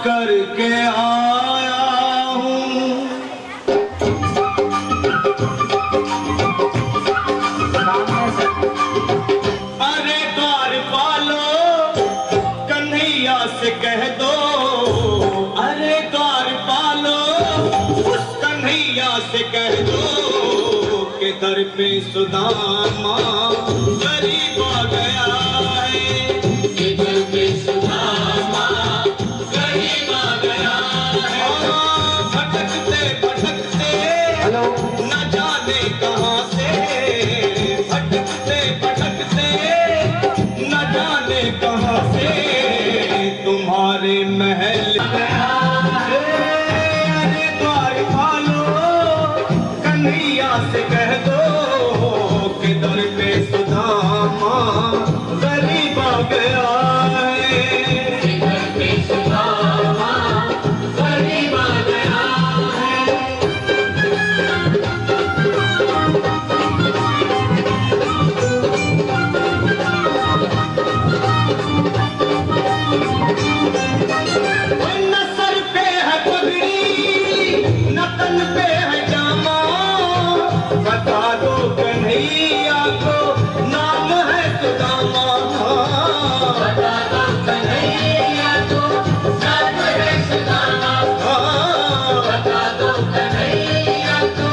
करके आया हूँ। अरे द्वार पालो कन्हैया से कह दो, अरे द्वार पालो उस कन्हैया से कह दो कि दर पे सुदामा गरीब आ गया है, कि दर पे सुदामा गरीब आ गया है। भटकते भटकते न जाने कहाँ से, भटकते भटकते न जाने कहाँ से तुम्हारे महल गया है। अरे द्वार पालो कन्हैया से कह दो कि दर पे सुदामा गरीब आ गया है, कि दर पे सुदामा गरीब आ गया है। न सर पे है पगड़ी न तन पे है जामा, बता दो कन्हैया को नाम है सुदामा, बता दो कन्हैया को नाम है सुदामा, बता दो कन्हैया को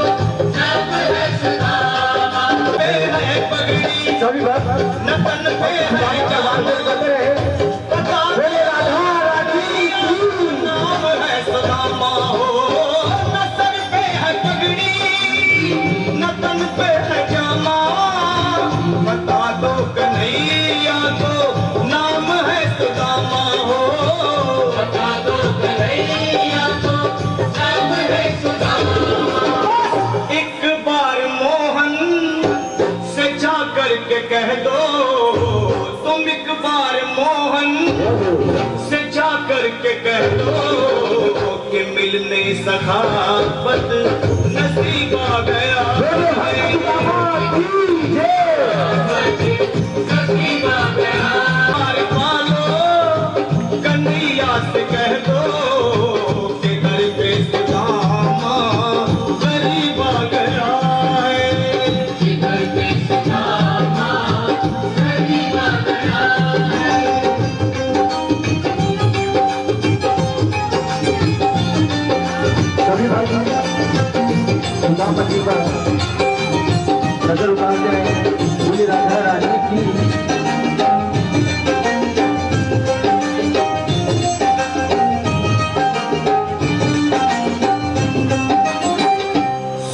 नाम है सुदामा। पे है पगड़ी न तन पे है जामा, बता दो नाम है सुदामा हो। न सर पे है पगड़ी न तन पे है जामा, बता दो कन्हैया को नाम है सुदामा हो, बता दो कन्हैया को नाम है सुदामा। एक बार मोहन से जा करके कह दो, तुम एक बार मोहन से जा करके कह दो कि मिलने सखावत नसीब आ गया है, नसीब आ गया। द्वार पालो कन्हैया से कह दो कि दर पे सुदामा गरीब आ गया है, कि दर पे सुदामा गरीब आ गया है। सभी भाई सुदामा जी पर नजर उतारते हैं, बोली राधा रानी की।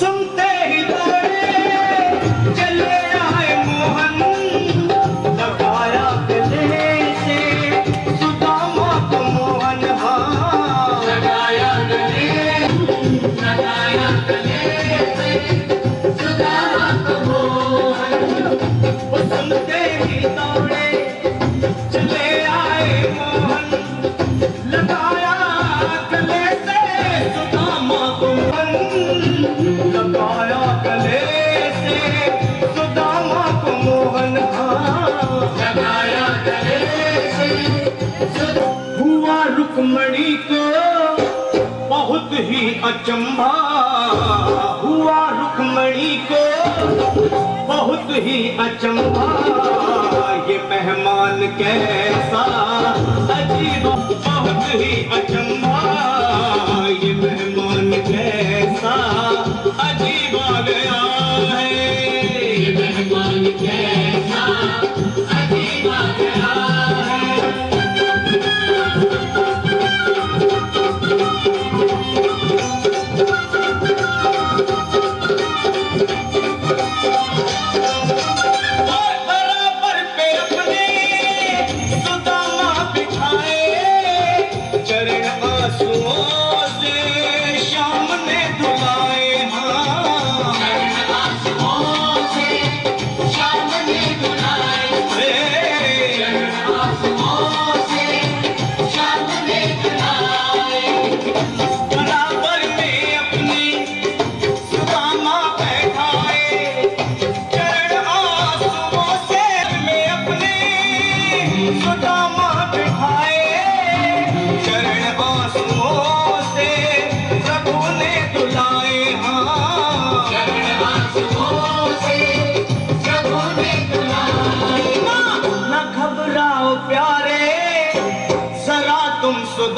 सुनते ही दौड़े चले आए मोहन, लगाया गले से सुदामा को मोहन, हाँ लगाया गले से सुदामा को मोहन। वो सुनते ही दौड़े चले आए मोहन, लगाया गले से सुदामा को मोहन, लगाया गले से सुदामा को मोहन, हाँ लगाया गले से। हुआ रुक्मणी को बहुत ही अचंभा, हुआ रुक्मणी को बहुत ही अचंभा, ये मेहमान कैसा अजीब, बहुत ही अचंभा, ये मेहमान कैसा अजीब आ गया है, ये मेहमान कैसा अजीब आ गया है। बराबर पे अपने सुदामा बिठाए, चरण आंसुओं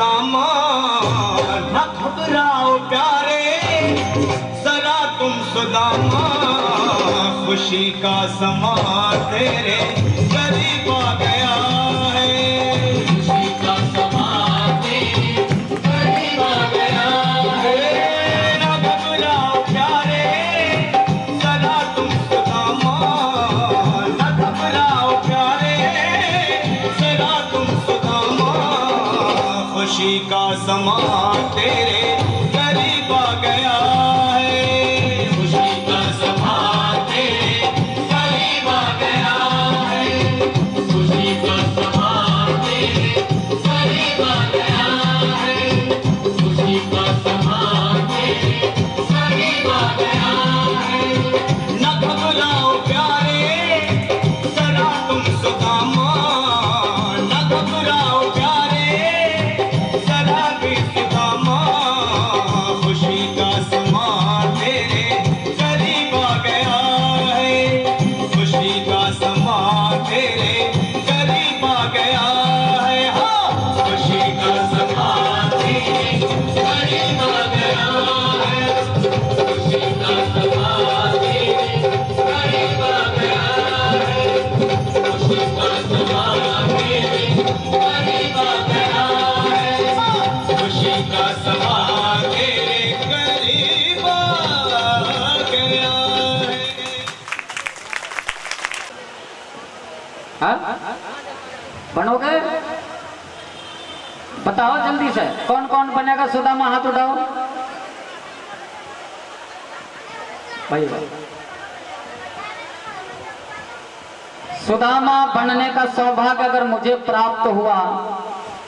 सुदामा न घबराओ प्यारे जरा तुम सुदामा खुशी का समा तेरे करीब आ गया है खुशी का समा तेरे करीब आ गया है न घबराओ प्यारे जरा तुम सुदामा न घबराओ प्यारे जरा तुम सुदामा खुशी का समा तेरे करीब आ गया है खुशी का समा तेरे करीब आ गया है खुशी का समा तेरे करीब आ गया है खुशी का समा तेरे करीब आ गया है न घबराओ प्यारे जरा तुम सुदामा न घबराओ प्यारे जरा भी सुदामा खुशी का समा तेरे करीब आ गया है खुशी का समा तेरे करीब आ गया है हाँ खुशी का समा तेरे करीब आ गया है खुशी का समा तेरे करीब आ गया है खुशी का समा तेरे करीब आ गया है खुशी का समा तेरे करीब आ गया है हाँ? बनोगे? बताओ जल्दी से कौन कौन बनेगा सुदामा हाथ उठाओ भाई भाई सुदामा बनने का सौभाग्य अगर मुझे प्राप्त हुआ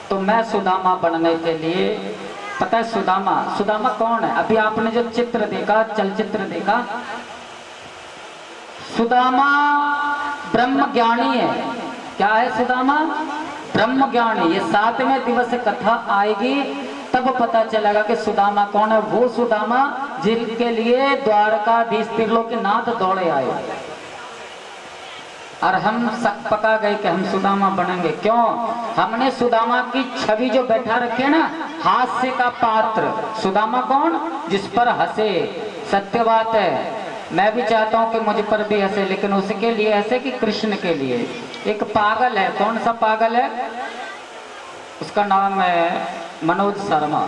तो मैं सुदामा बनने के लिए पता है सुदामा सुदामा कौन है अभी आपने जो चित्र देखा चलचित्र देखा सुदामा ब्रह्म ज्ञानी है क्या है सुदामा ब्रह्म ज्ञानी ये 7वें दिवस कथा आएगी तब पता चलेगा कि सुदामा कौन है वो सुदामा जिनके लिए द्वारकाधीश त्रिलोकीनाथ दौड़े आए और हम शक पका गए कि हम सुदामा बनेंगे क्यों हमने सुदामा की छवि जो बैठा रखे ना हास्य का पात्र सुदामा कौन जिस पर हंसे सत्य बात है मैं भी चाहता हूं कि मुझ पर भी हंसे लेकिन उसके लिए हंसे कि कृष्ण के लिए एक पागल है कौन सा पागल है उसका नाम है मनोज शर्मा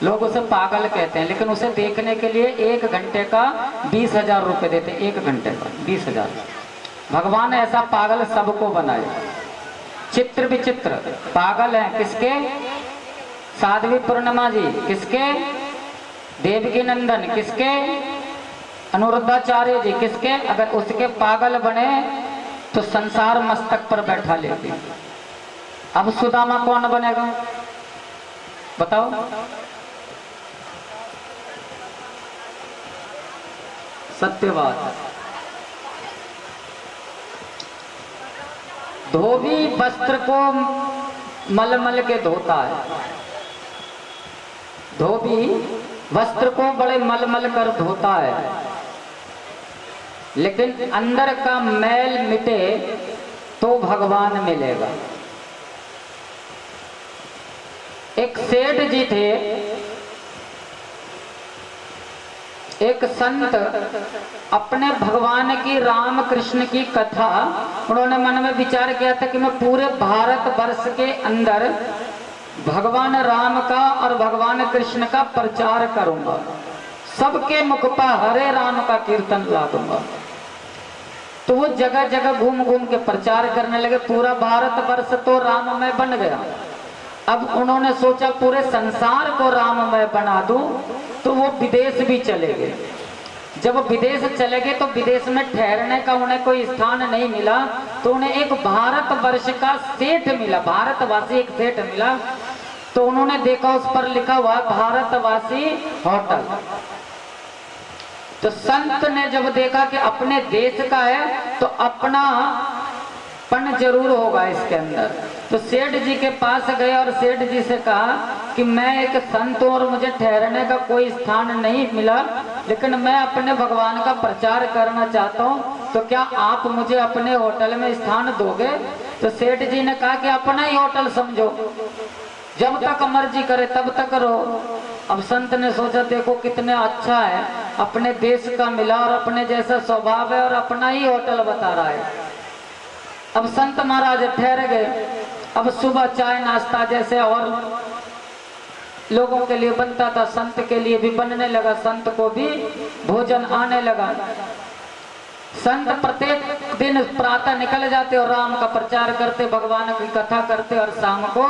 लोग उसे पागल कहते हैं लेकिन उसे देखने के लिए 1 घंटे का 20,000 रुपए देते 1 घंटे का 20,000 भगवान ने ऐसा पागल सबको बनाया चित्र विचित्र पागल है किसके साध्वी पूर्णिमा जी किसके देवकी नंदन किसके अनुरुद्धाचार्य जी किसके अगर उसके पागल बने तो संसार मस्तक पर बैठा लेते अब सुदामा कौन बनेगा बताओ सत्यवाद धोबी वस्त्र को मलमल के धोता है धोबी वस्त्र को बड़े मलमल कर धोता है लेकिन अंदर का मैल मिटे तो भगवान मिलेगा एक सेठ जी थे एक संत अपने भगवान की राम कृष्ण की कथा उन्होंने मन में विचार किया था कि मैं पूरे भारत वर्ष के अंदर भगवान राम का और भगवान कृष्ण का प्रचार करूंगा सबके मुख पर हरे राम का कीर्तन ला दूंगा तो वो जगह जगह घूम घूम के प्रचार करने लगे पूरा भारत वर्ष तो राममय बन गया अब उन्होंने सोचा पूरे संसार को राममय बना दूं तो वो विदेश भी चले गए जब विदेश चले गए तो विदेश में ठहरने का उन्हें कोई स्थान नहीं मिला तो उन्हें एक भारत वर्ष का सेठ मिला भारतवासी एक सेठ मिला तो उन्होंने देखा उस पर लिखा हुआ भारतवासी होटल तो संत ने जब देखा कि अपने देश का है तो अपना पन जरूर होगा इसके अंदर तो सेठ जी के पास गए और सेठ जी से कहा कि मैं एक संत हूं और मुझे ठहरने का कोई स्थान नहीं मिला लेकिन मैं अपने भगवान का प्रचार करना चाहता हूं तो क्या आप मुझे अपने होटल में स्थान दोगे तो सेठ जी ने कहा कि अपना ही होटल समझो जब तक मर्जी करे तब तक रहो। अब संत ने सोचा देखो कितने अच्छा है, अपने देश का मिला और अपने जैसा स्वभाव है और अपना ही होटल बता रहा है। अब संत महाराज ठहर गए। अब सुबह चाय नाश्ता जैसे और लोगों के लिए बनता था, संत के लिए भी बनने लगा, संत को भी भोजन आने लगा। संत प्रत्येक दिन प्रातः निकल जाते और राम का प्रचार करते, भगवान की कथा करते और शाम को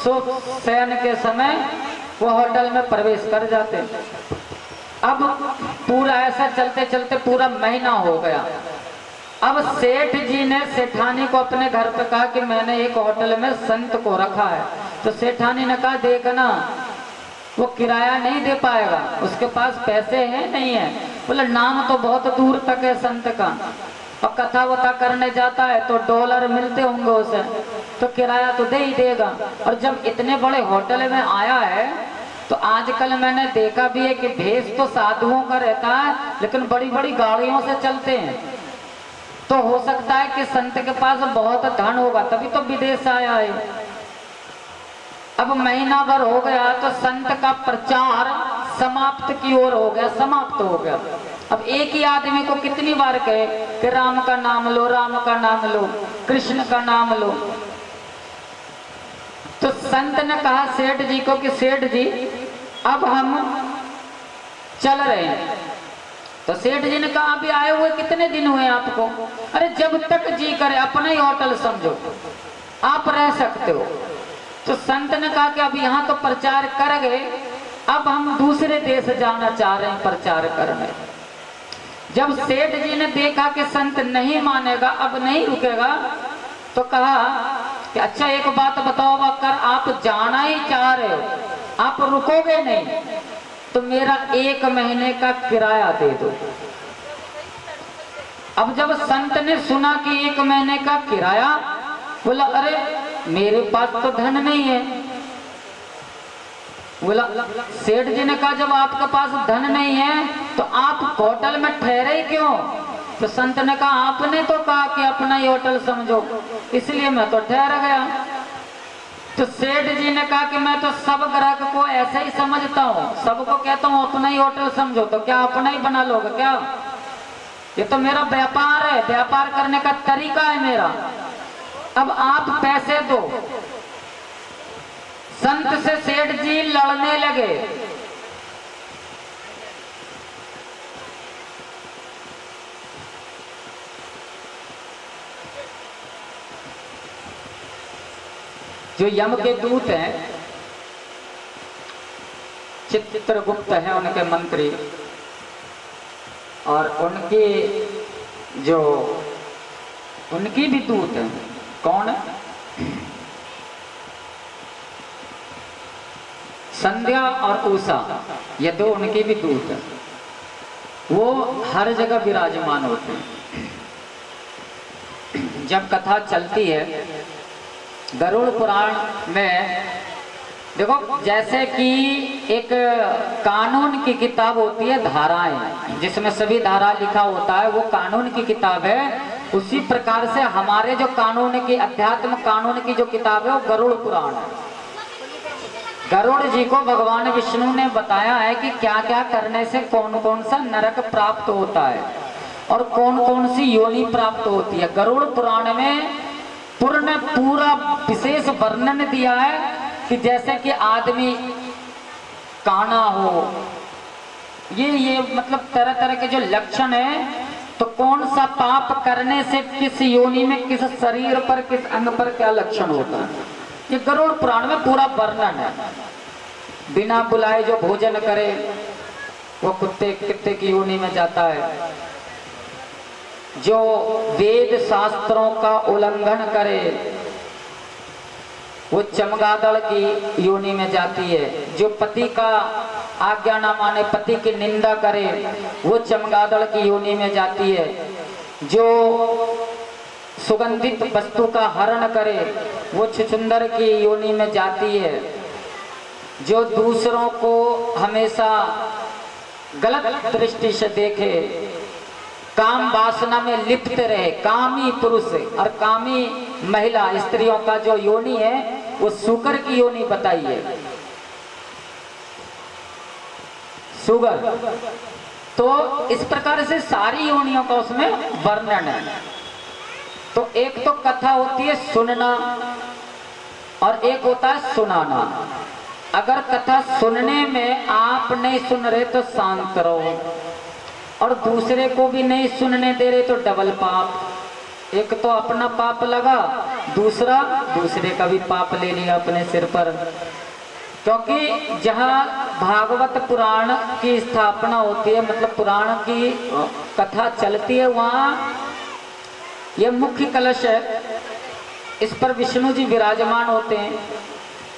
शयन के समय वो होटल में प्रवेश कर जाते। अब पूरा ऐसा चलते चलते पूरा महीना हो गया। अब सेठ जी ने सेठानी को अपने घर पे कहा कि मैंने एक होटल में संत को रखा है। तो सेठानी ने कहा देखना वो किराया नहीं दे पाएगा, उसके पास पैसे हैं नहीं है। बोले नाम तो बहुत दूर तक है संत का, और कथा वथा करने जाता है तो डॉलर मिलते होंगे उसे, तो किराया तो दे ही देगा। और जब इतने बड़े होटल में आया है तो आजकल मैंने देखा भी है कि भेष तो साधुओं का रहता है लेकिन बड़ी बड़ी गाड़ियों से चलते हैं। तो हो सकता है कि संत के पास बहुत धन होगा तभी तो विदेश आया है। अब महीना भर हो गया तो संत का प्रचार समाप्त की ओर हो गया, समाप्त हो गया। अब एक ही आदमी को कितनी बार कहे कि राम का नाम लो, राम का नाम लो, कृष्ण का नाम लो। तो संत ने कहा सेठ जी को कि सेठ जी अब हम चल रहे हैं। तो सेठ जी ने कहा अभी आए हुए कितने दिन हुए आपको? अरे जब तक जी करे, अपना ही होटल समझो, आप रह सकते हो। तो संत ने कहा कि अब यहाँ तो प्रचार कर गए, अब हम दूसरे देश जाना चाह रहे हैं प्रचार करने। जब सेठ जी ने देखा कि संत नहीं मानेगा, अब नहीं रुकेगा, तो कहा कि अच्छा एक बात बताओ, अगर आप जाना ही चाह रहे हो, आप रुकोगे नहीं, तो मेरा 1 महीने का किराया दे दो। अब जब संत ने सुना कि 1 महीने का किराया, बोला अरे मेरे पास तो धन नहीं है। बोला सेठ जी ने कहा जब आपके पास धन नहीं है तो आप होटल में ठहरे क्यों? तो संत ने कहा आपने तो कहा कि अपना ही होटल समझो, इसलिए मैं तो ठहर गया। तो सेठ जी ने कहा कि मैं तो सब ग्राहक को ऐसे ही समझता हूँ, सबको कहता हूँ अपना ही होटल समझो, तो क्या अपना ही बना लोगे क्या? ये तो मेरा व्यापार है, व्यापार करने का तरीका है मेरा। अब आप पैसे दो। संत से सेठ जी लड़ने लगे। जो यम के दूत हैं, चित्रगुप्त है उनके मंत्री, और उनकी भी दूत है। कौन है? संध्या और उषा, ये 2 उनकी भी दूत है। वो हर जगह विराजमान होते हैं। जब कथा चलती है गरुड़ पुराण में, देखो जैसे कि एक कानून की किताब होती है धाराएं, जिसमें सभी धारा लिखा होता है, वो कानून की किताब है। उसी प्रकार से हमारे जो कानून की, अध्यात्म कानून की जो किताब है वो गरुड़ पुराण है। गरुड़ जी को भगवान विष्णु ने बताया है कि क्या क्या करने से कौन कौन सा नरक प्राप्त होता है और कौन कौन सी योनि प्राप्त होती है। गरुड़ पुराण में पूरा विशेष वर्णन दिया है कि जैसे कि आदमी काना हो, ये मतलब तरह तरह के जो लक्षण है, तो कौन सा पाप करने से किस योनि में, किस शरीर पर, किस अंग पर क्या लक्षण होता है, ये गरुड़ पुराण में पूरा वर्णन है। बिना बुलाए जो भोजन करे वो कुत्ते की योनि में जाता है। जो वेद शास्त्रों का उल्लंघन करे वो चमगादड़ की योनि में जाती है। जो पति का आज्ञा ना माने, पति की निंदा करे, वो चमगादड़ की योनि में जाती है। जो सुगंधित वस्तु का हरण करे वो छुछुंदर की योनि में जाती है। जो दूसरों को हमेशा गलत दृष्टि से देखे, काम वासना में लिप्त रहे, कामी पुरुष और कामी महिला स्त्रियों का जो योनि है वो शुगर की योनि बताई है। शुगर तो इस प्रकार से सारी योनियों का उसमें वर्णन है। तो एक तो कथा होती है सुनना और एक होता है सुनाना। अगर कथा सुनने में आप नहीं सुन रहे तो शांत रहो, और दूसरे को भी नहीं सुनने दे रहे तो डबल पाप। एक तो अपना पाप लगा, दूसरा दूसरे का भी पाप ले लिया अपने सिर पर। क्योंकि जहाँ भागवत पुराण की स्थापना होती है, मतलब पुराण की कथा चलती है, वहाँ यह मुख्य कलश है, इस पर विष्णु जी विराजमान होते हैं।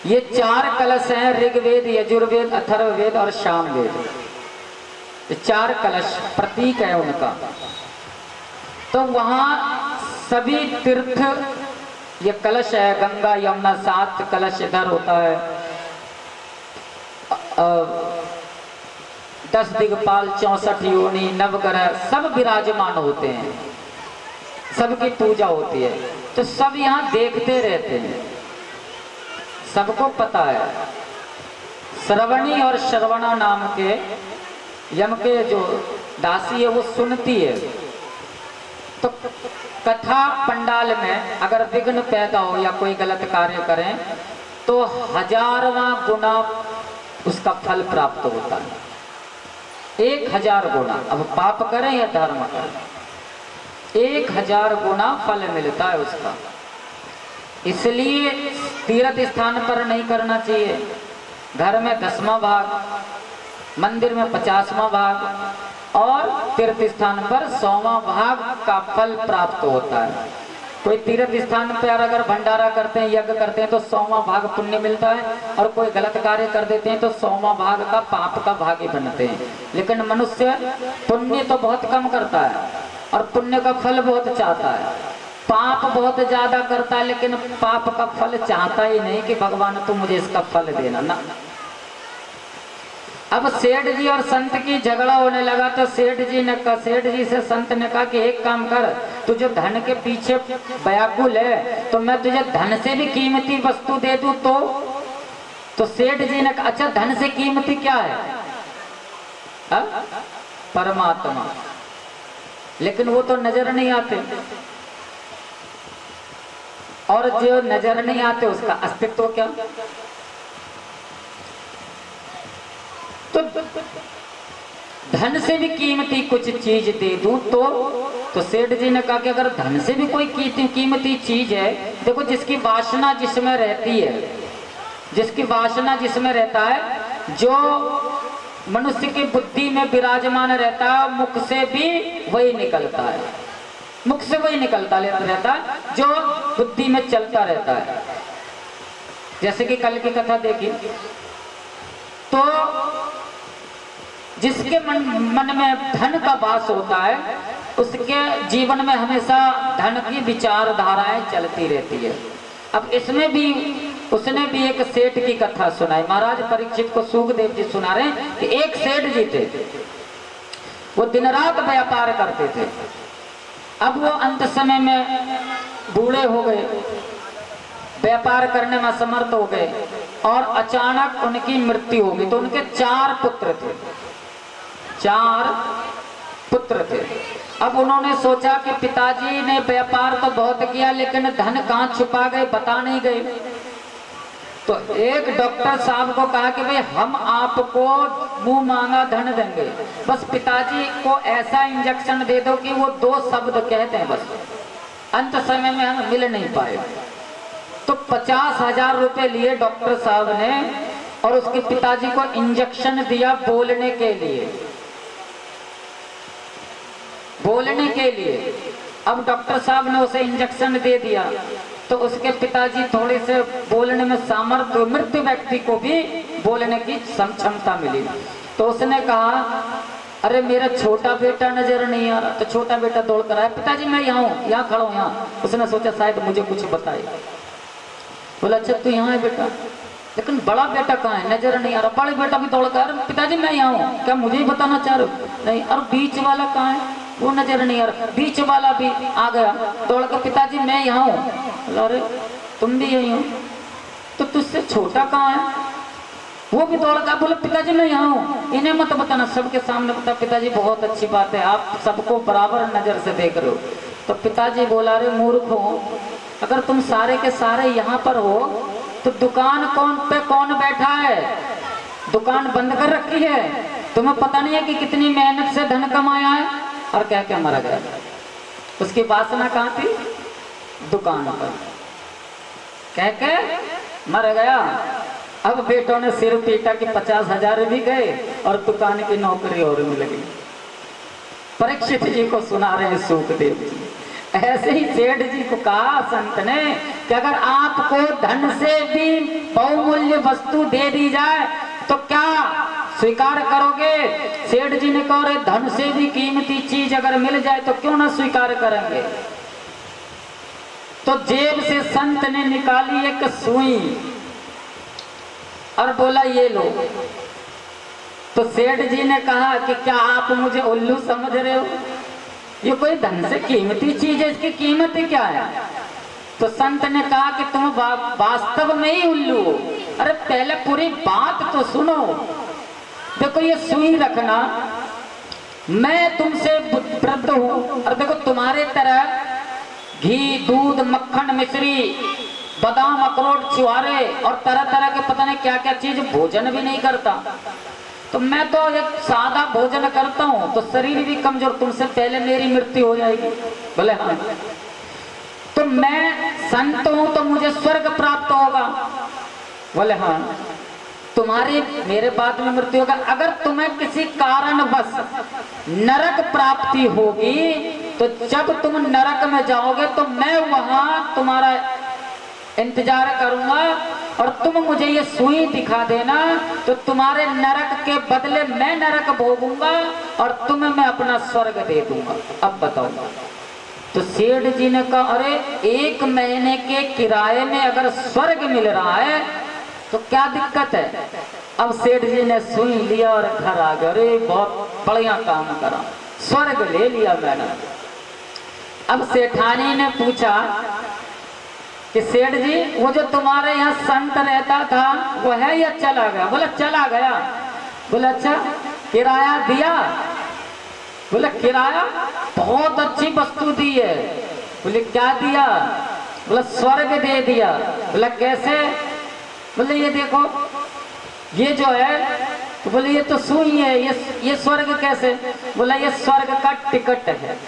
ये 4 कलश हैं, ऋग्वेद, यजुर्वेद, अथर्ववेद और सामवेद। ये 4 कलश प्रतीक है उनका। तो वहाँ सभी तीर्थ, ये कलश है, गंगा यमुना 7 कलश इधर होता है, 10 दिग्पाल, 64 योनि, नवग्रह सब विराजमान होते हैं, सबकी पूजा होती है। तो सब यहाँ देखते रहते हैं, सबको पता है। श्रवणी और श्रवणा नाम के यम के जो दासी है वो सुनती है। तो कथा पंडाल में अगर विघ्न पैदा हो या कोई गलत कार्य करें तो 1000वां गुना उसका फल प्राप्त होता है। 1000 गुना, अब पाप करें या धर्म करें, 1000 गुना फल मिलता है उसका। इसलिए तीर्थ स्थान पर नहीं करना चाहिए। घर में 10वां भाग, मंदिर में 50वां भाग और तीर्थ स्थान पर 100वां भाग का फल प्राप्त होता है। कोई तीर्थ स्थान पर अगर भंडारा करते हैं, यज्ञ करते हैं तो 100वां भाग पुण्य मिलता है, और कोई गलत कार्य कर देते हैं तो 100वां भाग का पाप का भागी बनते हैं। लेकिन मनुष्य पुण्य तो बहुत कम करता है और पुण्य का फल बहुत चाहता है। पाप बहुत ज्यादा करता है लेकिन पाप का फल चाहता ही नहीं कि भगवान तू मुझे इसका फल देना ना। अब सेठ जी और संत की झगड़ा होने लगा तो सेठ जी से संत ने कहा कि एक काम कर, तुझे धन के पीछे व्याकुल है तो मैं तुझे धन से भी कीमती वस्तु दे दूं। तो सेठ जी ने कहा अच्छा धन से कीमती क्या है? परमात्मा। लेकिन वो तो नजर नहीं आते, और जो नजर नहीं आते उसका अस्तित्व क्या? तो धन से भी कीमती कुछ चीज दे दूं तो सेठ जी ने कहा कि अगर धन से भी कोई कीमती चीज है, देखो जिसकी वासना जिसमें रहती है, जिसकी वासना जिसमें रहता है, जो मनुष्य की बुद्धि में विराजमान रहता है, मुख से भी वही निकलता है, मुख से वही निकलता रहता है जो बुद्धि में चलता रहता है। जैसे कि कल की कथा देखी तो जिसके मन में धन का वास होता है उसके जीवन में हमेशा धन की विचारधाराएं चलती रहती है। अब इसमें भी उसने भी एक सेठ की कथा सुनाई। महाराज परीक्षित को सुखदेव जी सुना रहे हैं कि एक सेठ जी थे, वो दिन रात व्यापार करते थे। अब वो अंत समय में बूढ़े हो गए, व्यापार करने में असमर्थ हो गए और अचानक उनकी मृत्यु हो गई। तो उनके 4 पुत्र थे, 4 पुत्र थे। अब उन्होंने सोचा कि पिताजी ने व्यापार तो बहुत किया लेकिन धन कहाँ छुपा गए, बता नहीं गए। तो एक डॉक्टर साहब को कहा कि भाई हम आपको मुंह मांगा धन देंगे, बस पिताजी को ऐसा इंजेक्शन दे दो कि वो 2 शब्द कहते हैं बस, अंत समय में हम मिल नहीं पाए। तो 50,000 रुपए लिए डॉक्टर साहब ने और उसके पिताजी को इंजेक्शन दिया बोलने के लिए, बोलने के लिए। अब डॉक्टर साहब ने उसे इंजेक्शन दे दिया तो उसके पिताजी थोड़े से बोलने में सामर्थ्य, मृत व्यक्ति को भी बोलने की क्षमता मिली। तो उसने कहा अरे मेरा छोटा बेटा नजर नहीं आ रहा। तो छोटा बेटा दौड़ कर आया, पिताजी मैं यहाँ हूँ, यहाँ खड़ा हूँ यहाँ। उसने सोचा शायद मुझे कुछ बताए। बोला अच्छा तू यहाँ है बेटा, लेकिन बड़ा बेटा कहाँ है? नजर नहीं आ रहा। बड़े बेटा भी दौड़ कर, पिताजी मैं यहाँ हूँ, क्या मुझे ही बताना चाह रहे हो? नहीं। और बीच वाला कहाँ है? वो नजर नहीं आ रहा। बीच वाला भी आ गया दौड़ कर, पिताजी मैं यहाँ हूँ। अरे तुम भी यही हो? तो तुझसे छोटा कहाँ है? वो भी दौड़ का बोले पिताजी मैं यहाँ हूँ, इन्हें मत बताना, सबके सामने बता। पिताजी बहुत अच्छी बात है, आप सबको बराबर नजर से देख रहे हो। तो पिताजी बोला रे मूर्खो, अगर तुम सारे के सारे यहाँ पर हो तो दुकान कौन बैठा है? दुकान बंद कर रखी है, तुम्हें पता नहीं है कि कितनी मेहनत से धन कमाया है? और क्या क्या मर गया। उसकी वासना कहाँ थी? दुकान पर, कह के मर गया। अब बेटों ने सिर पीटा कि 50,000 भी गए और दुकान की नौकरी और मिल गई। परीक्षित जी को सुना रहे हैं सुखदेव जी। ऐसे ही सेठ जी को कहा संत ने कि अगर आपको धन से भी बहुमूल्य वस्तु दे दी जाए तो क्या स्वीकार करोगे? सेठ जी ने कहा रे धन से भी कीमती चीज अगर मिल जाए तो क्यों ना स्वीकार करेंगे। तो जेब से संत ने निकाली एक सुई और बोला ये लो। तो सेठ जी ने कहा कि क्या आप मुझे उल्लू समझ रहे हो? ये कोई धन से कीमती चीज है, इसकी कीमत क्या है? तो संत ने कहा कि तुम वास्तव में ही उल्लू हो। अरे पहले पूरी बात तो सुनो। देखो ये सुई रखना, मैं तुमसे वृद्ध हूं और देखो तुम्हारे तरह घी दूध मक्खन मिश्री बादाम अखरोट छुआरे और तरह तरह के पता नहीं क्या क्या चीज भोजन भी नहीं करता। तो मैं तो एक सादा भोजन करता हूँ, तो शरीर भी कमजोर, तुमसे पहले मेरी मृत्यु हो जाएगी। बोले हाँ। तो मैं संत हूँ तो मुझे स्वर्ग प्राप्त होगा। बोले हाँ। तुम्हारी मेरे बाद में मृत्यु होगा। अगर तुम्हें किसी कारणवश नरक प्राप्ति होगी तो जब तुम नरक में जाओगे तो मैं वहां तुम्हारा इंतजार करूंगा और तुम मुझे ये सुई दिखा देना, तो तुम्हारे नरक के बदले मैं नरक भोगूंगा और तुम्हें मैं अपना स्वर्ग दे दूंगा। अब बताओ। तो सेठ जी ने कहा अरे 1 महीने के किराए में अगर स्वर्ग मिल रहा है तो क्या दिक्कत है? अब सेठ जी ने सुई लिया और घर आ गए। अरे बहुत बढ़िया काम करा, स्वर्ग ले लिया मैंने। अब सेठानी ने पूछा कि सेठ जी वो जो तुम्हारे यहाँ संत रहता था वो है या चला गया? बोला चला गया। बोला अच्छा किराया दिया? बोले किराया बहुत अच्छी वस्तु दी है। बोले क्या दिया? बोला स्वर्ग दे दिया। बोला कैसे? बोले ये देखो ये जो है, तो बोले ये तो सुई है, ये स्वर्ग कैसे? बोला ये स्वर्ग का टिकट है,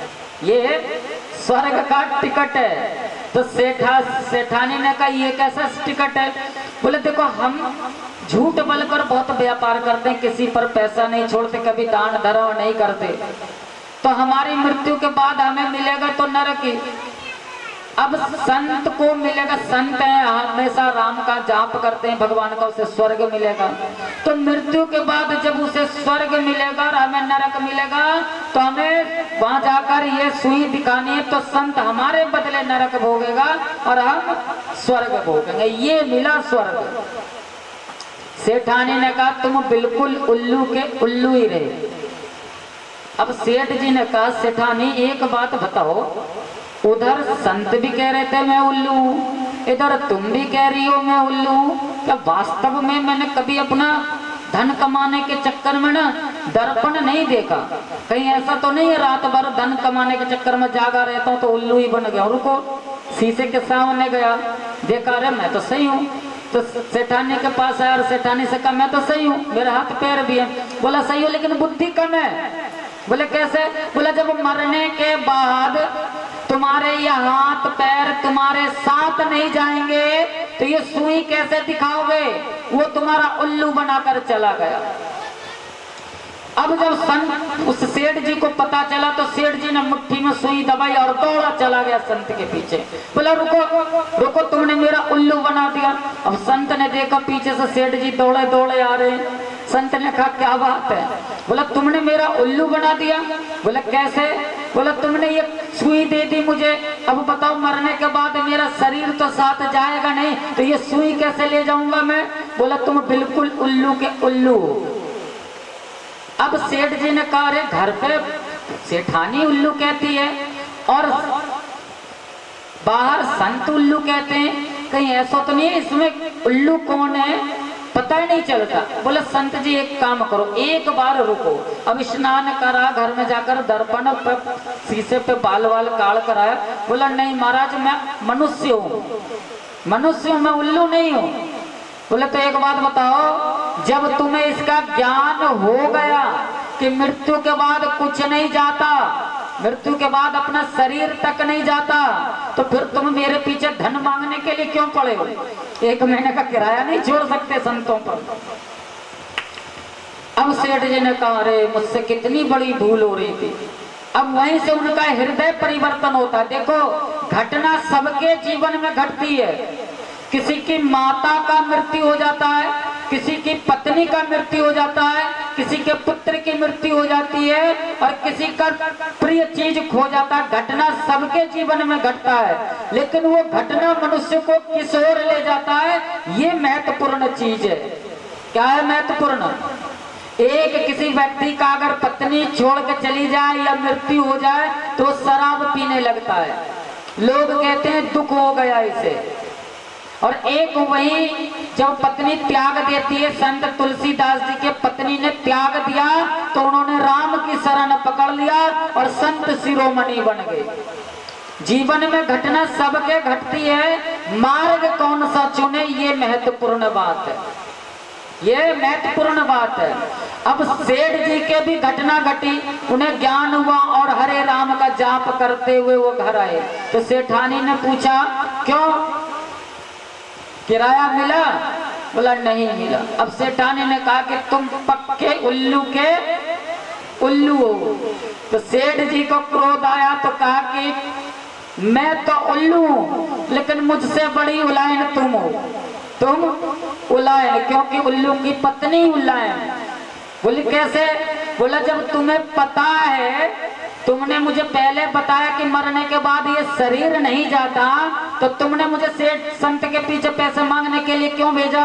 ये स्वर्ग का टिकट है। तो सेठानी ने कहा ये कैसा टिकट है? बोले देखो हम झूठ बोलकर बहुत व्यापार करते हैं, किसी पर पैसा नहीं छोड़ते, कभी दान धर्म नहीं करते, तो हमारी मृत्यु के बाद हमें मिलेगा तो नरक ही। अब संत को मिलेगा, संत है हमेशा राम का जाप करते हैं भगवान का, उसे स्वर्ग मिलेगा। तो मृत्यु के बाद जब उसे स्वर्ग मिलेगा और हमें नरक मिलेगा तो हमें वहां जाकर ये सुई दिखानी है, तो संत हमारे बदले नरक भोगेगा और हम स्वर्ग भोगेंगे। ये मिला स्वर्ग। सेठानी ने कहा तुम बिल्कुल उल्लू के उल्लू ही रहे। अब सेठ जी ने कहा सेठानी एक बात बताओ, उधर संत भी कह रहे थे मैं उल्लू हूँ, इधर तुम भी कह रही हो मैं उल्लू हूँ, क्या वास्तव में मैंने कभी अपना धन कमाने के चक्कर में ना दर्पण नहीं देखा? कहीं ऐसा तो नहीं है रात भर धन कमाने के चक्कर में जागा रहता हूँ तो उल्लू ही बन गया? रुको, शीशे के सामने गया, देखा अरे मैं तो सही हूँ। तो सेठानी के पास आया और सेठानी से कहा मैं तो सही हूँ, मेरे हाथ पैर भी है। बोला सही हो लेकिन बुद्धि कम है। बोले कैसे? बोला जब मरने के बाद तुम्हारे ये हाथ पैर तुम्हारे साथ नहीं जाएंगे तो ये सुई कैसे दिखाओगे? वो तुम्हारा उल्लू बनाकर चला गया। अब जब संत उस सेठ जी को पता चला तो सेठ जी ने मुट्ठी में सुई दबाई और दौड़ा चला गया संत के पीछे। बोला रुको रुको, तुमने मेरा उल्लू बना दिया। अब संत ने देखा पीछे से सेठ जी दौड़े दौड़े आ रहे हैं। संत ने कहा क्या बात है? बोला तुमने मेरा उल्लू बना दिया। बोला कैसे? बोला तुमने ये सुई दे दी मुझे, अब बताओ मरने के बाद मेरा शरीर तो साथ जाएगा नहीं, तो ये सुई कैसे ले जाऊंगा मैं? बोला तुम बिल्कुल उल्लू के उल्लू। अब सेठ जी ने कहा अरे घर पे सेठानी उल्लू कहती है और बाहर संत उल्लू कहते हैं, कहीं ऐसा तो नहीं है इसमें उल्लू कौन है पता ही नहीं चलता। बोले संत जी एक काम करो, एक बार रुको। अब स्नान करा, घर में जाकर दर्पण पे शीशे पे बाल वाल काल कराया। बोला नहीं महाराज मैं मनुष्य हूँ, मनुष्य हूँ, मैं उल्लू नहीं हूँ। बोले तो एक बात बताओ, जब तुम्हें इसका ज्ञान हो गया कि मृत्यु के बाद कुछ नहीं जाता, मृत्यु के बाद अपना शरीर तक नहीं जाता, तो फिर तुम मेरे पीछे धन मांगने के लिए क्यों पड़े हो? 1 महीने का किराया नहीं छोड़ सकते संतों पर। अब सेठ जी ने कहा अरे मुझसे कितनी बड़ी भूल हो रही थी। अब वहीं से उनका हृदय परिवर्तन होता है। देखो घटना सबके जीवन में घटती है। किसी की माता का मृत्यु हो जाता है, किसी की पत्नी का मृत्यु हो जाता है, किसी के पुत्र की मृत्यु हो जाती है, और किसी का प्रिय चीज खो जाता है। घटना सबके जीवन में घटता है, लेकिन वो घटना मनुष्य को किस ओर ले जाता है, ये महत्वपूर्ण चीज है। क्या है महत्वपूर्ण? एक किसी व्यक्ति का अगर पत्नी छोड़ के चली जाए या मृत्यु हो जाए तो शराब पीने लगता है। लोग कहते हैं दुख हो गया इसे। और एक वही जब पत्नी त्याग देती है, संत तुलसीदास जी के पत्नी ने त्याग दिया तो उन्होंने राम की शरण पकड़ लिया और संत शिरोमणि बन गए। जीवन में घटना सबके घटती है, मार्ग कौन सा चुने ये महत्वपूर्ण बात है, ये महत्वपूर्ण बात है। अब सेठ जी के भी घटना घटी, उन्हें ज्ञान हुआ और हरे राम का जाप करते हुए वो घर आए। तो सेठानी ने पूछा क्यों किराया मिला? बोला नहीं मिला। अब सेठानी ने कहा कि तुम पक्के उल्लू के उल्लू हो। तो सेठ जी को क्रोध आया तो कहा कि मैं तो उल्लू हूं लेकिन मुझसे बड़ी उलायन तुम हो, तुम उलायन, क्योंकि उल्लू की पत्नी उलायन। बोले कैसे? बोला जब तुम्हें पता है, तुमने मुझे पहले बताया कि मरने के बाद ये शरीर नहीं जाता, तो तुमने मुझे सेठ संत के पीछे पैसे मांगने के लिए क्यों भेजा?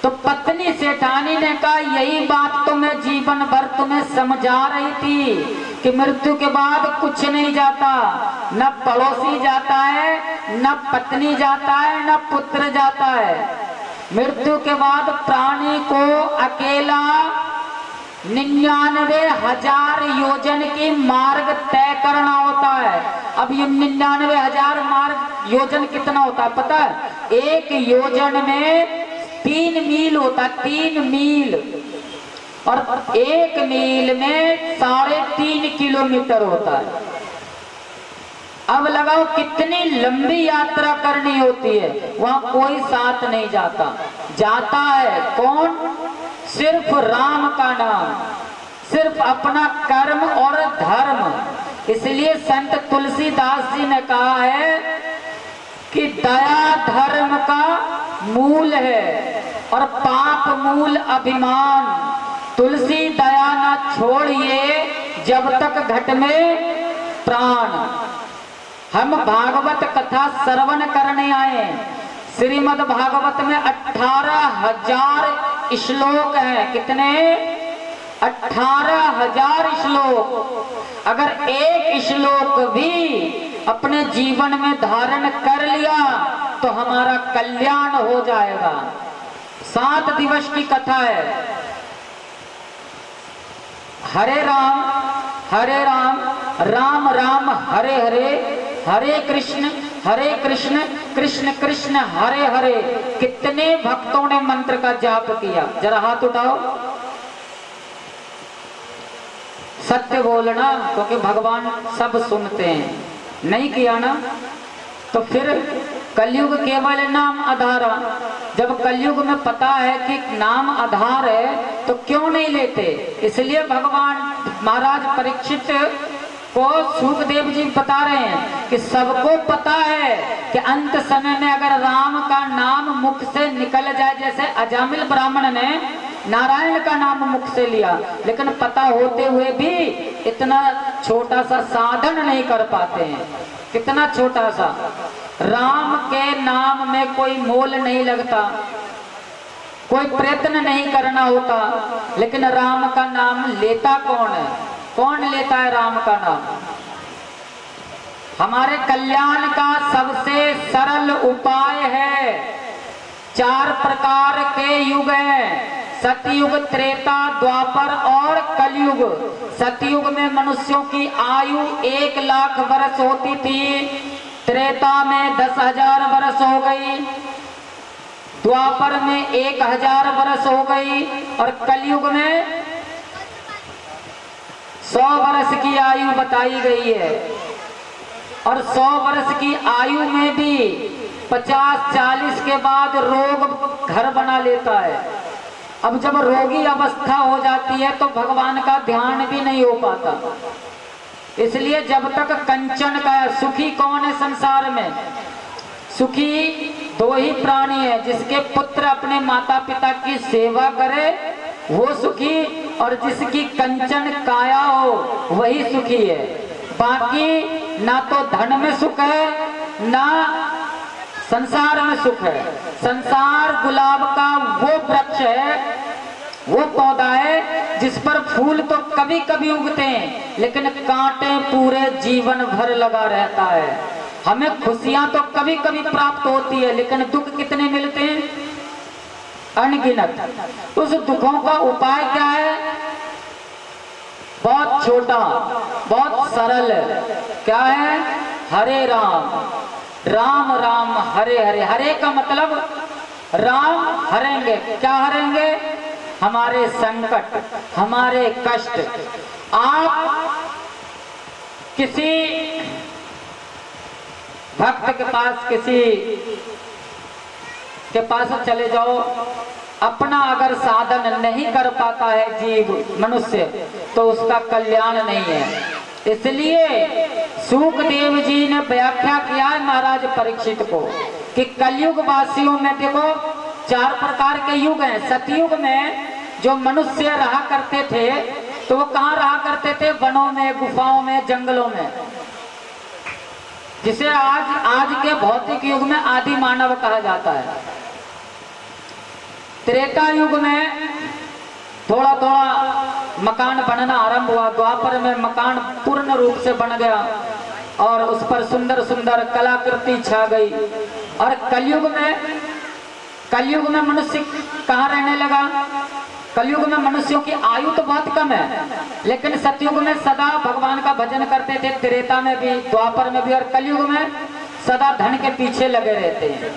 तो पत्नी सेठानी ने कहा यही बात तो मैं जीवन भर तुम्हें समझा रही थी कि मृत्यु के बाद कुछ नहीं जाता, न पड़ोसी जाता है, न पत्नी जाता है, न पुत्र जाता है। मृत्यु के बाद प्राणी को अकेला 99,000 योजन की मार्ग तय करना होता है। अब ये 99,000 मार्ग योजन कितना होता है पता है? 1 योजन में 3 मील होता है, 3 मील, और 1 मील में 3.5 किलोमीटर होता है। अब लगाओ कितनी लंबी यात्रा करनी होती है, वहां कोई साथ नहीं जाता। जाता है कौन? सिर्फ राम का नाम, सिर्फ अपना कर्म और धर्म। इसलिए संत तुलसीदास जी ने कहा है कि दया धर्म का मूल है और पाप मूल अभिमान। तुलसी दया ना छोड़िए जब तक घट में प्राण। हम भागवत कथा श्रवण करने आए। श्रीमद् भागवत में 18,000 श्लोक हैं। कितने? 18,000 श्लोक। अगर एक श्लोक भी अपने जीवन में धारण कर लिया तो हमारा कल्याण हो जाएगा। 7 दिवस की कथा है। हरे राम राम राम हरे हरे, हरे कृष्ण कृष्ण कृष्ण हरे हरे। कितने भक्तों ने मंत्र का जाप किया? जरा हाथ उठाओ। सत्य बोलना, क्योंकि भगवान सब सुनते हैं। नहीं किया ना तो फिर कलयुग केवल नाम आधारा। जब कलयुग में पता है कि नाम आधार है तो क्यों नहीं लेते? इसलिए भगवान महाराज परीक्षित को सुखदेव जी बता रहे हैं कि सबको पता है कि अंत समय में अगर राम का नाम मुख से निकल जाए, जैसे अजामिल ब्राह्मण ने नारायण का नाम मुख से लिया, लेकिन पता होते हुए भी इतना छोटा सा साधन नहीं कर पाते हैं। कितना छोटा सा। राम के नाम में कोई मोल नहीं लगता, कोई प्रयत्न नहीं करना होता, लेकिन राम का नाम लेता कौन है? कौन लेता है राम का नाम? हमारे कल्याण का सबसे सरल उपाय है। 4 प्रकार के युग हैं, सतयुग, त्रेता, द्वापर और कलयुग। सतयुग में मनुष्यों की आयु 1 लाख वर्ष होती थी, त्रेता में 10,000 वर्ष हो गई, द्वापर में 1,000 वर्ष हो गई और कलयुग में 100 वर्ष की आयु बताई गई है। और 100 वर्ष की आयु में भी 50-40 के बाद रोग घर बना लेता है। अब जब रोगी अवस्था हो जाती है तो भगवान का ध्यान भी नहीं हो पाता। इसलिए जब तक कंचन का, सुखी कौन है संसार में? सुखी 2 ही प्राणी है, जिसके पुत्र अपने माता पिता की सेवा करे वो सुखी, और जिसकी कंचन काया हो वही सुखी है। बाकी ना तो धन में सुख है ना संसार में सुख है। संसार गुलाब का वो वृक्ष है, वो पौधा है जिस पर फूल तो कभी कभी उगते हैं लेकिन कांटे पूरे जीवन भर लगा रहता है। हमें खुशियां तो कभी कभी प्राप्त होती है लेकिन दुख कितने मिलते हैं? अनगिनत। उस दुखों का उपाय क्या है? बहुत छोटा, बहुत सरल। क्या है? हरे राम, राम राम हरे हरे। हरे का मतलब राम हरेंगे। क्या हरेंगे? हमारे संकट, हमारे कष्ट। आप किसी भक्त के पास, किसी के पास चले जाओ, अपना अगर साधन नहीं कर पाता है जीव मनुष्य तो उसका कल्याण नहीं है। इसलिए सूकदेव जी ने व्याख्या किया है महाराज परीक्षित को कि कलयुग वासियों में देखो 4 प्रकार के युग हैं। सतयुग में जो मनुष्य रहा करते थे तो वो कहाँ रहा करते थे? वनों में, गुफाओं में, जंगलों में, जिसे आज के भौतिक युग में आदि मानव कहा जाता है। त्रेता युग में थोड़ा थोड़ा मकान बनना आरंभ हुआ। द्वापर में मकान पूर्ण रूप से बन गया और उस पर सुंदर सुंदर कलाकृति छा गई। और कलयुग में मनुष्य कहाँ रहने लगा? कलयुग में मनुष्यों की आयु तो बहुत कम है लेकिन सतयुग में सदा भगवान का भजन करते थे, त्रेता में भी, द्वापर में भी, और कलयुग में सदा धन के पीछे लगे रहते हैं।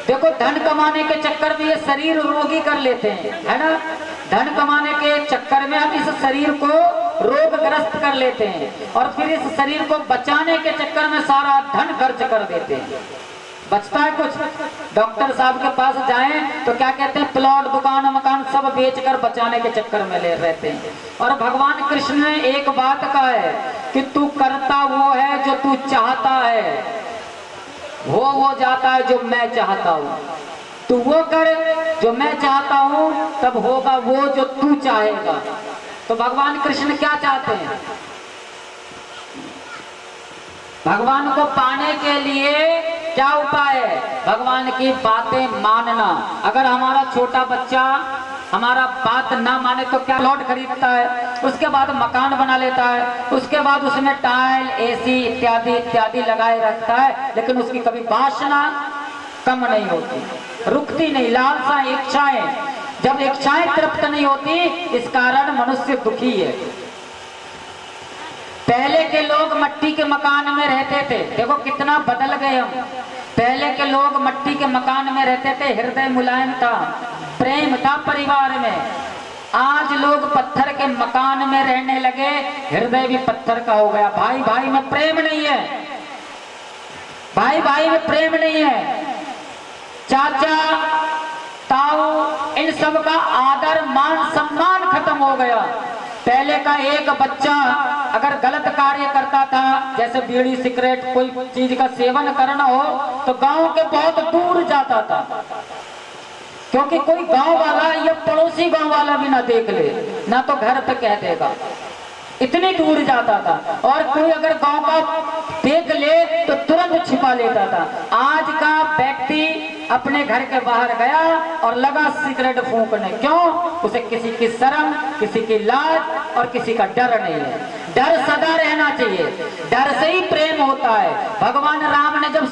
देखो धन कमाने के चक्कर में ये शरीर रोगी कर लेते हैं, है ना? धन कमाने के चक्कर में हम इस शरीर को रोगग्रस्त कर लेते हैं और फिर इस शरीर को बचाने के चक्कर में सारा धन खर्च कर देते हैं। बचता है कुछ? डॉक्टर साहब के पास जाएं तो क्या कहते हैं? प्लॉट, दुकान, मकान सब बेचकर बचाने के चक्कर में ले रहते हैं। और भगवान कृष्ण ने एक बात कहा है कि तू करता वो है जो तू चाहता है, वो जाता है जो मैं चाहता हूँ। तू वो कर जो मैं चाहता हूँ, तब होगा वो जो तू चाहेगा। तो भगवान कृष्ण क्या चाहते हैं? भगवान को पाने के लिए क्या उपाय है? भगवान की बातें मानना। अगर हमारा छोटा बच्चा हमारा बात ना माने तो क्या? प्लॉट खरीदता है, उसके बाद मकान बना लेता है, उसके बाद उसमें टाइल, एसी इत्यादि इत्यादि लगाए रखता है, लेकिन उसकी कभी वासना कम नहीं होती, रुकती नहीं। लालसा, इच्छाएं, जब इच्छाएं तृप्त नहीं होती, इस कारण मनुष्य दुखी है। पहले के लोग मट्टी के मकान में रहते थे। देखो कितना बदल गए हम। पहले के लोग मट्टी के मकान में रहते थे, हृदय मुलायम था, प्रेम था परिवार में। आज लोग पत्थर के मकान में रहने लगे, हृदय भी पत्थर का हो गया। भाई भाई में प्रेम नहीं है, भाई भाई में प्रेम नहीं है। चाचा ताऊ इन सब का आदर मान सम्मान खत्म हो गया। पहले का एक बच्चा अगर गलत कार्य करता था, जैसे बीड़ी सिगरेट कोई चीज का सेवन करना हो, तो गांव के बहुत दूर जाता था, क्योंकि कोई गांव वाला या पड़ोसी गांव वाला भी ना देख ले, ना तो घर पे कह देगा, इतनी दूर जाता था। और कोई अगर गांव का देख ले तो तुरंत छिपा लेता था। आज का व्यक्ति अपने घर के बाहर गया और लगा सिगरेट फूंकने। क्यों? उसे किसी की शर्म, किसी की लाज और किसी का डर नहीं है। डर सदा रहना चाहिए, डर से ही प्रेम होता है। भगवान राम ने जब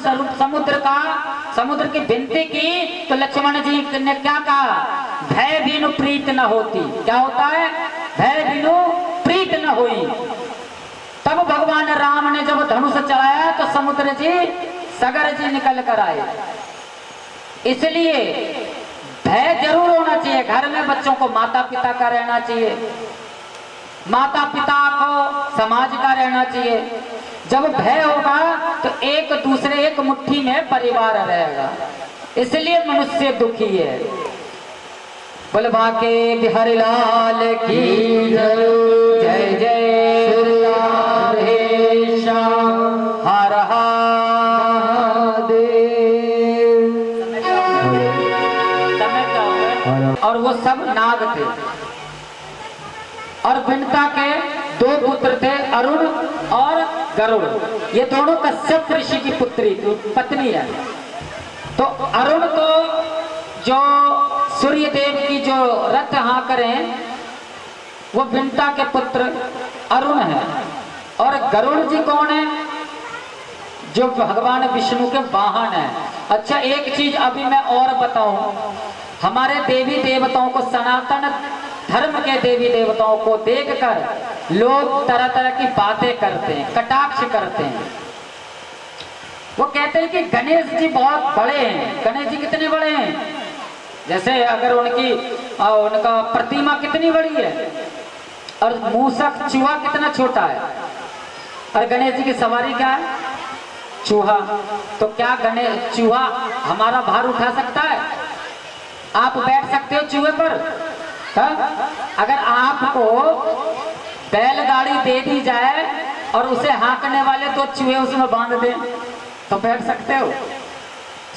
समुद्र की विनती की तो लक्ष्मण जी ने क्या कहा, भय बिनु प्रीत न होती। क्या होता है, भय बिनु प्रीत न हुई। तब भगवान राम ने जब धनुष चलाया तो समुद्र जी सागर जी निकल कर आए। इसलिए भय जरूर होना चाहिए। घर में बच्चों को माता पिता का रहना चाहिए, माता पिता को समाज का रहना चाहिए। जब भय होगा तो एक दूसरे एक मुट्ठी में परिवार रहेगा। इसलिए मनुष्य दुखी है। बोलबा के बिहारी लाल की जय जय हर और वो सब नाग थे और विनता के दो पुत्र थे, अरुण और गरुड़। ये दोनों कश्यप ऋषि की पत्नी है। तो अरुण तो जो सूर्य देव की जो रथ हाँक रहे हैं वो विनता के पुत्र अरुण है। और गरुड़ जी कौन है, जो भगवान विष्णु के वाहन है। अच्छा, एक चीज अभी मैं और बताऊं, हमारे देवी देवताओं को, सनातन धर्म के देवी देवताओं को देखकर लोग तरह तरह की बातें करते हैं, कटाक्ष करते हैं। वो कहते हैं कि गणेश जी बहुत बड़े हैं। गणेश जी कितने बड़े हैं, जैसे अगर उनका प्रतिमा कितनी बड़ी है और मूसक चूहा कितना छोटा है, और गणेश जी की सवारी क्या है, चूहा। तो क्या गणेश चूहा हमारा भार उठा सकता है? आप बैठ सकते हो चूहे पर? अगर आपको बैलगाड़ी दे दी जाए और उसे हाँकने वाले दो चूहे उसमें बांध दें तो बैठ सकते हो?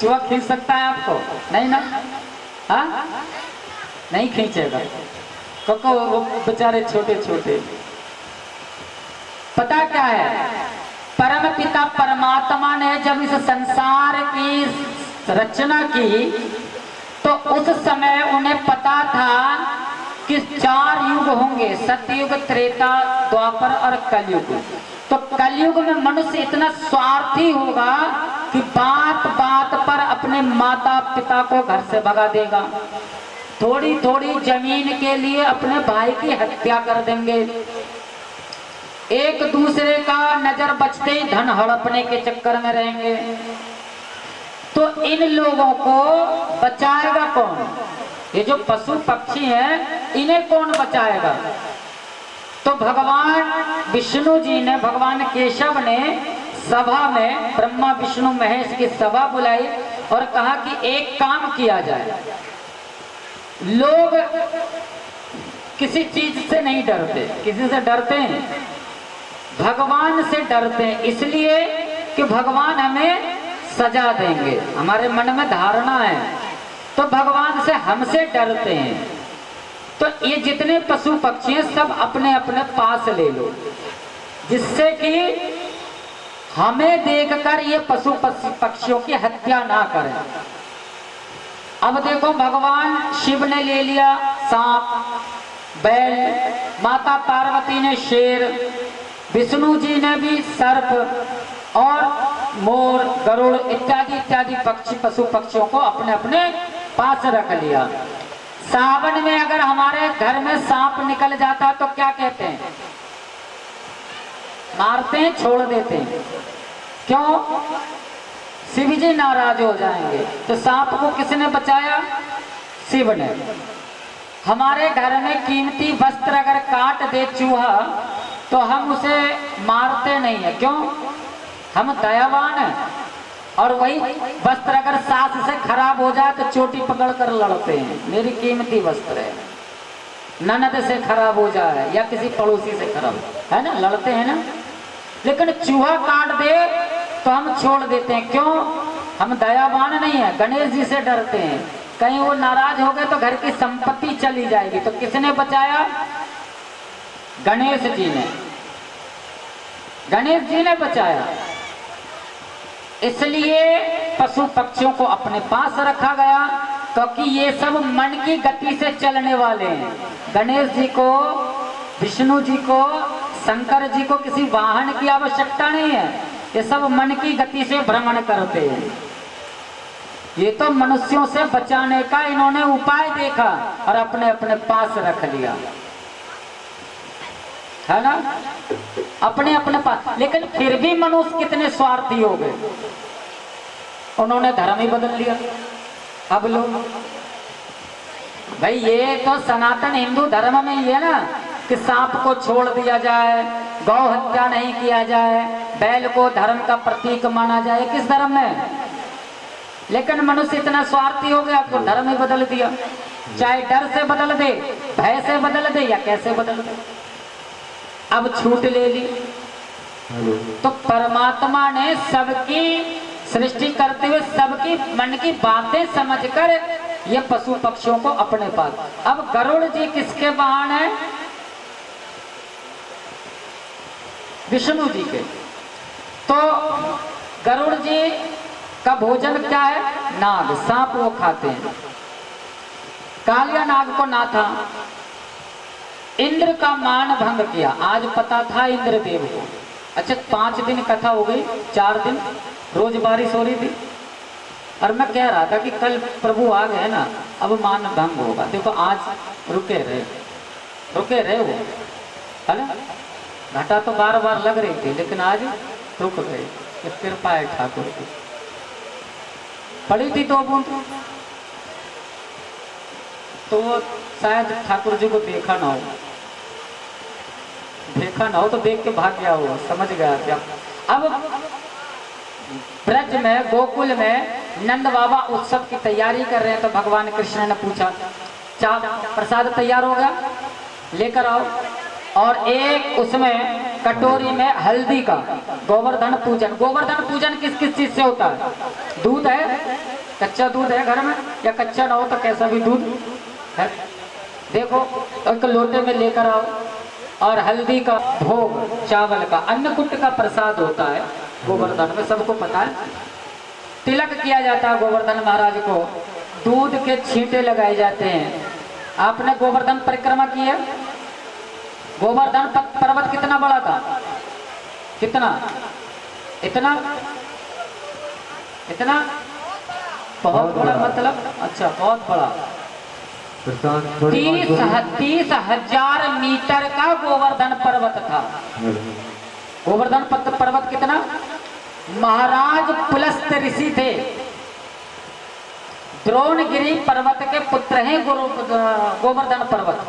चूहा खींच सकता है आपको? नहीं ना, हाँ नहीं खींचेगा, क्योंकि वो बेचारे छोटे छोटे। पता क्या है, परम पिता परमात्मा ने जब इस संसार की रचना की तो उस समय उन्हें पता था कि 4 युग होंगे, सतयुग, त्रेता, द्वापर और कलयुग। तो कलयुग में मनुष्य इतना स्वार्थी होगा कि बात बात पर अपने माता पिता को घर से भगा देगा, थोड़ी थोड़ी जमीन के लिए अपने भाई की हत्या कर देंगे, एक दूसरे का नजर बचते ही धन हड़पने के चक्कर में रहेंगे। तो इन लोगों को बचाएगा कौन? ये जो पशु पक्षी हैं इन्हें कौन बचाएगा? तो भगवान विष्णु जी ने, भगवान केशव ने सभा में, ब्रह्मा विष्णु महेश की सभा बुलाई और कहा कि एक काम किया जाए। लोग किसी चीज से नहीं डरते, किसी से डरते हैं, भगवान से डरते हैं, इसलिए कि भगवान हमें सजा देंगे। हमारे मन में धारणा है तो भगवान से हमसे डरते हैं। तो ये जितने पशु पक्षी हैं सब अपने अपने पास ले लो, जिससे कि हमें देखकर ये पशु पक्षियों की हत्या ना करें। अब देखो, भगवान शिव ने ले लिया सांप, बैल, माता पार्वती ने शेर, विष्णु जी ने भी सर्प और मोर, गरुड़ इत्यादि इत्यादि पक्षी, पशु पक्षियों को अपने अपने पास रख लिया। सावन में अगर हमारे घर में सांप निकल जाता तो क्या कहते हैं? मारते हैं, छोड़ देते हैं। क्यों? शिव जी नाराज हो जाएंगे। तो सांप को किसने बचाया? शिव ने। हमारे घर में कीमती वस्त्र अगर काट दे चूहा तो हम उसे मारते नहीं है। क्यों? हम दयावान हैं। और वही वस्त्र अगर सास से खराब हो जाए तो चोटी पकड़ कर लड़ते हैं, मेरी कीमती वस्त्र है। ननद से खराब हो जाए या किसी पड़ोसी से खराब, है ना, लड़ते हैं ना। लेकिन चूहा काट दे तो हम छोड़ देते हैं। क्यों? हम दयावान नहीं है, गणेश जी से डरते हैं। कहीं वो नाराज हो गए तो घर की संपत्ति चली जाएगी। तो किसने बचाया? गणेश जी ने। गणेश जी ने बचाया। इसलिए पशु पक्षियों को अपने पास रखा गया, क्योंकि ये सब मन की गति से चलने वाले हैं। गणेश जी को, विष्णु जी को, शंकर जी को किसी वाहन की आवश्यकता नहीं है, ये सब मन की गति से भ्रमण करते हैं। ये तो मनुष्यों से बचाने का इन्होंने उपाय देखा और अपने अपने पास रख लिया, है ना, अपने अपने पास। लेकिन फिर भी मनुष्य कितने स्वार्थी हो गए, उन्होंने धर्म ही बदल लिया। अब लोग भाई, ये तो सनातन हिंदू धर्म में ही है ना कि सांप को छोड़ दिया जाए, गौ हत्या नहीं किया जाए, बैल को धर्म का प्रतीक माना जाए, किस धर्म में। लेकिन मनुष्य इतना स्वार्थी हो गया, तो धर्म ही बदल दिया, चाहे डर से बदल दे, भय से बदल दे, या कैसे बदल दे। अब छूट ले ली। तो परमात्मा ने सबकी सृष्टि करते हुए सबकी मन की बातें समझकर ये पशु पक्षियों को अपने पास। अब गरुड़ जी किसके वाहन है? विष्णु जी के। तो गरुड़ जी का भोजन क्या है? नाग, सांप वो खाते हैं। कालिया नाग को ना था, इंद्र का मान भंग किया। आज पता था इंद्रदेव को। अच्छा, 5 दिन कथा हो गई, 4 दिन रोज बारिश हो रही थी, और मैं कह रहा था कि कल प्रभु आ गए ना, अब मान भंग होगा। देखो आज रुके रहे वो, है ना। घटा तो बार बार लग रही थी, लेकिन आज रुक गए। कृपा है ठाकुर की। पड़ी थी 2 बूंद, तो शायद ठाकुर जी को देखा ना हो तो देख के भाग गया हो, समझ गया क्या। अब ब्रज में, गोकुल में नंद बाबा उत्सव की तैयारी कर रहे हैं, तो भगवान कृष्ण ने पूछा, चाप प्रसाद तैयार हो गया, लेकर आओ। और एक उसमें कटोरी में हल्दी का गोवर्धन पूजन। गोवर्धन पूजन किस किस चीज से होता है? दूध है, कच्चा दूध है घर में, या कच्चा ना हो तो कैसा भी दूध है, देखो एक लोटे में लेकर आओ। और हल्दी का भोग, चावल का, अन्नकूट का प्रसाद होता है गोवर्धन में, सबको पता है। तिलक किया जाता है गोवर्धन महाराज को, दूध के छींटे लगाए जाते हैं। आपने गोवर्धन परिक्रमा की है? गोवर्धन पर्वत कितना बड़ा था? कितना? इतना इतना बहुत बड़ा, मतलब अच्छा बहुत बड़ा। 30,000 मीटर का गोवर्धन पर्वत था। गोवर्धन पर्वत कितना? महाराज पुलस्त ऋषि थे, द्रोणगिरी पर्वत के पुत्र हैं गोवर्धन पर्वत।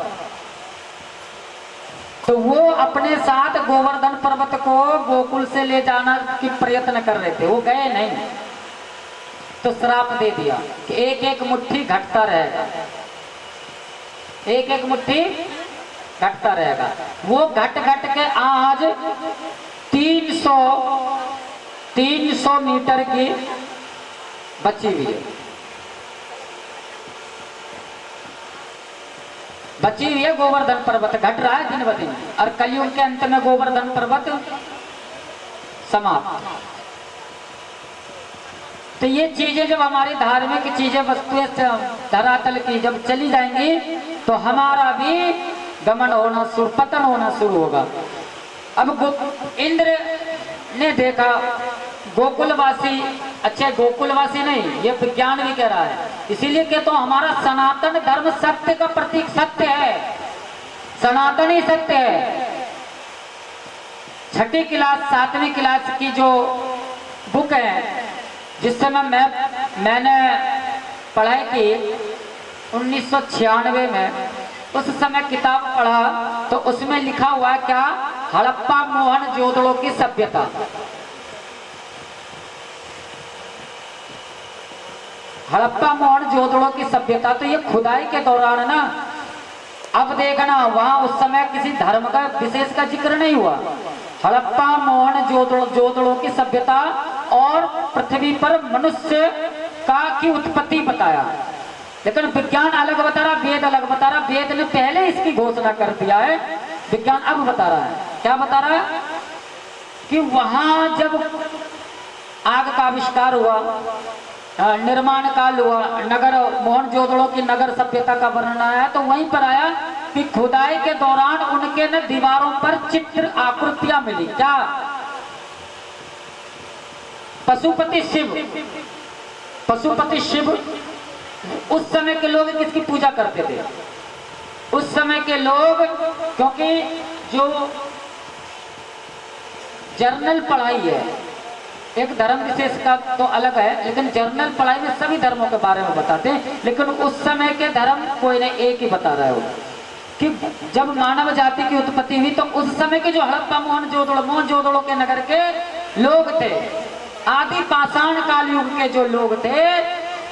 तो वो अपने साथ गोवर्धन पर्वत को गोकुल से ले जाना की प्रयत्न कर रहे थे, वो गए नहीं। तो श्राप दे दिया कि एक एक मुट्ठी घटता रहेगा, एक एक मुट्ठी घटता रहेगा। वो घट घट के आज 300 मीटर की बची हुई है, बची हुई है गोवर्धन पर्वत, घट रहा है दिन ब दिन। और कलयुग के अंत में गोवर्धन पर्वत समाप्त। तो ये चीजें जब हमारी धार्मिक चीजें, वस्तुएं धरातल की जब चली जाएंगी, तो हमारा भी गमन होना पतन होना शुरू होगा। अब इंद्र ने देखा गोकुलवासी, अच्छे गोकुलवासी नहीं, ये विज्ञान भी कह रहा है, इसीलिए कि तो हमारा सनातन धर्म सत्य का प्रतीक, सत्य है, सनातन ही सत्य है। 6ठी क्लास 7वीं क्लास की जो बुक है, जिस समय मैंने पढ़ाई की 1996 में, उस समय किताब पढ़ा तो उसमें लिखा हुआ क्या? हड़प्पा मोहनजोदड़ो की सभ्यता। हड़प्पा मोहनजोदड़ो की सभ्यता, तो ये खुदाई के दौरान ना, अब देखना वहां उस समय किसी धर्म का विशेष का जिक्र नहीं हुआ। हड़प्पा मोहनजोदड़ो की सभ्यता और पृथ्वी पर मनुष्य की उत्पत्ति बताया। लेकिन विज्ञान अलग बता रहा, वेद अलग बता रहा। वेद ने पहले इसकी घोषणा कर दिया है, विज्ञान अब बता रहा है। क्या बता रहा है? कि वहां जब आग का आविष्कार हुआ, निर्माण काल हुआ, नगर मोहनजोदड़ो की नगर सभ्यता का वर्णन आया, तो वहीं पर आया कि खुदाई के दौरान उनके न दीवारों पर चित्र आकृतियां मिली। क्या? पशुपति शिव। पशुपति शिव उस समय के लोग किसकी पूजा करते थे? उस समय के लोग, क्योंकि जो जर्नल पढ़ाई है, एक धर्म विशेष का तो अलग है, लेकिन जर्नल पढ़ाई में सभी धर्मों के बारे में बताते हैं। लेकिन उस समय के धर्म कोई नहीं, एक ही बता रहा है कि जब मानव जाति की उत्पत्ति हुई तो उस समय के जो हड़प्पा मोहनजोदड़ो के नगर के लोग थे, आदि पाषाण काल युग के जो लोग थे,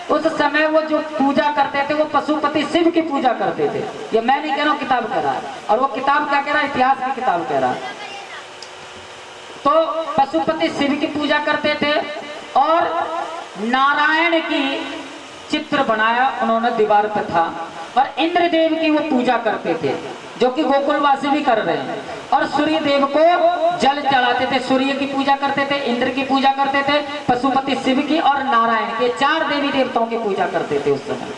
उस समय वो जो पूजा करते थे वो पशुपति शिव की पूजा करते थे। ये मैं नहीं कह रहा हूँ, किताब कह रहा है। और वो किताब क्या कह रहा है? इतिहास की किताब कह रहा है। तो पशुपति शिव की पूजा करते थे और नारायण की चित्र बनाया उन्होंने दीवार पर था। और इंद्रदेव की वो पूजा करते थे, जो कि गोकुलवासी भी कर रहे हैं। और सूर्य देव को जल चढ़ाते थे, सूर्य की पूजा करते थे, इंद्र की पूजा करते थे, पशुपति शिव की और नारायण के 4 देवी देवताओं की पूजा करते थे उस समय।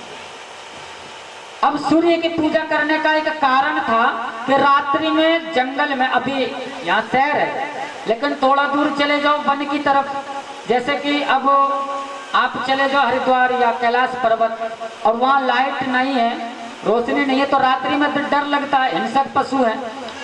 अब सूर्य की पूजा करने का एक कारण था कि रात्रि में जंगल में, अभी यहाँ शहर है लेकिन थोड़ा दूर चले जाओ वन की तरफ, जैसे कि अब आप चले जाओ हरिद्वार या कैलाश पर्वत, और वहाँ लाइट नहीं है, रोशनी नहीं है, तो रात्रि में डर लगता है, हिंसक पशु है।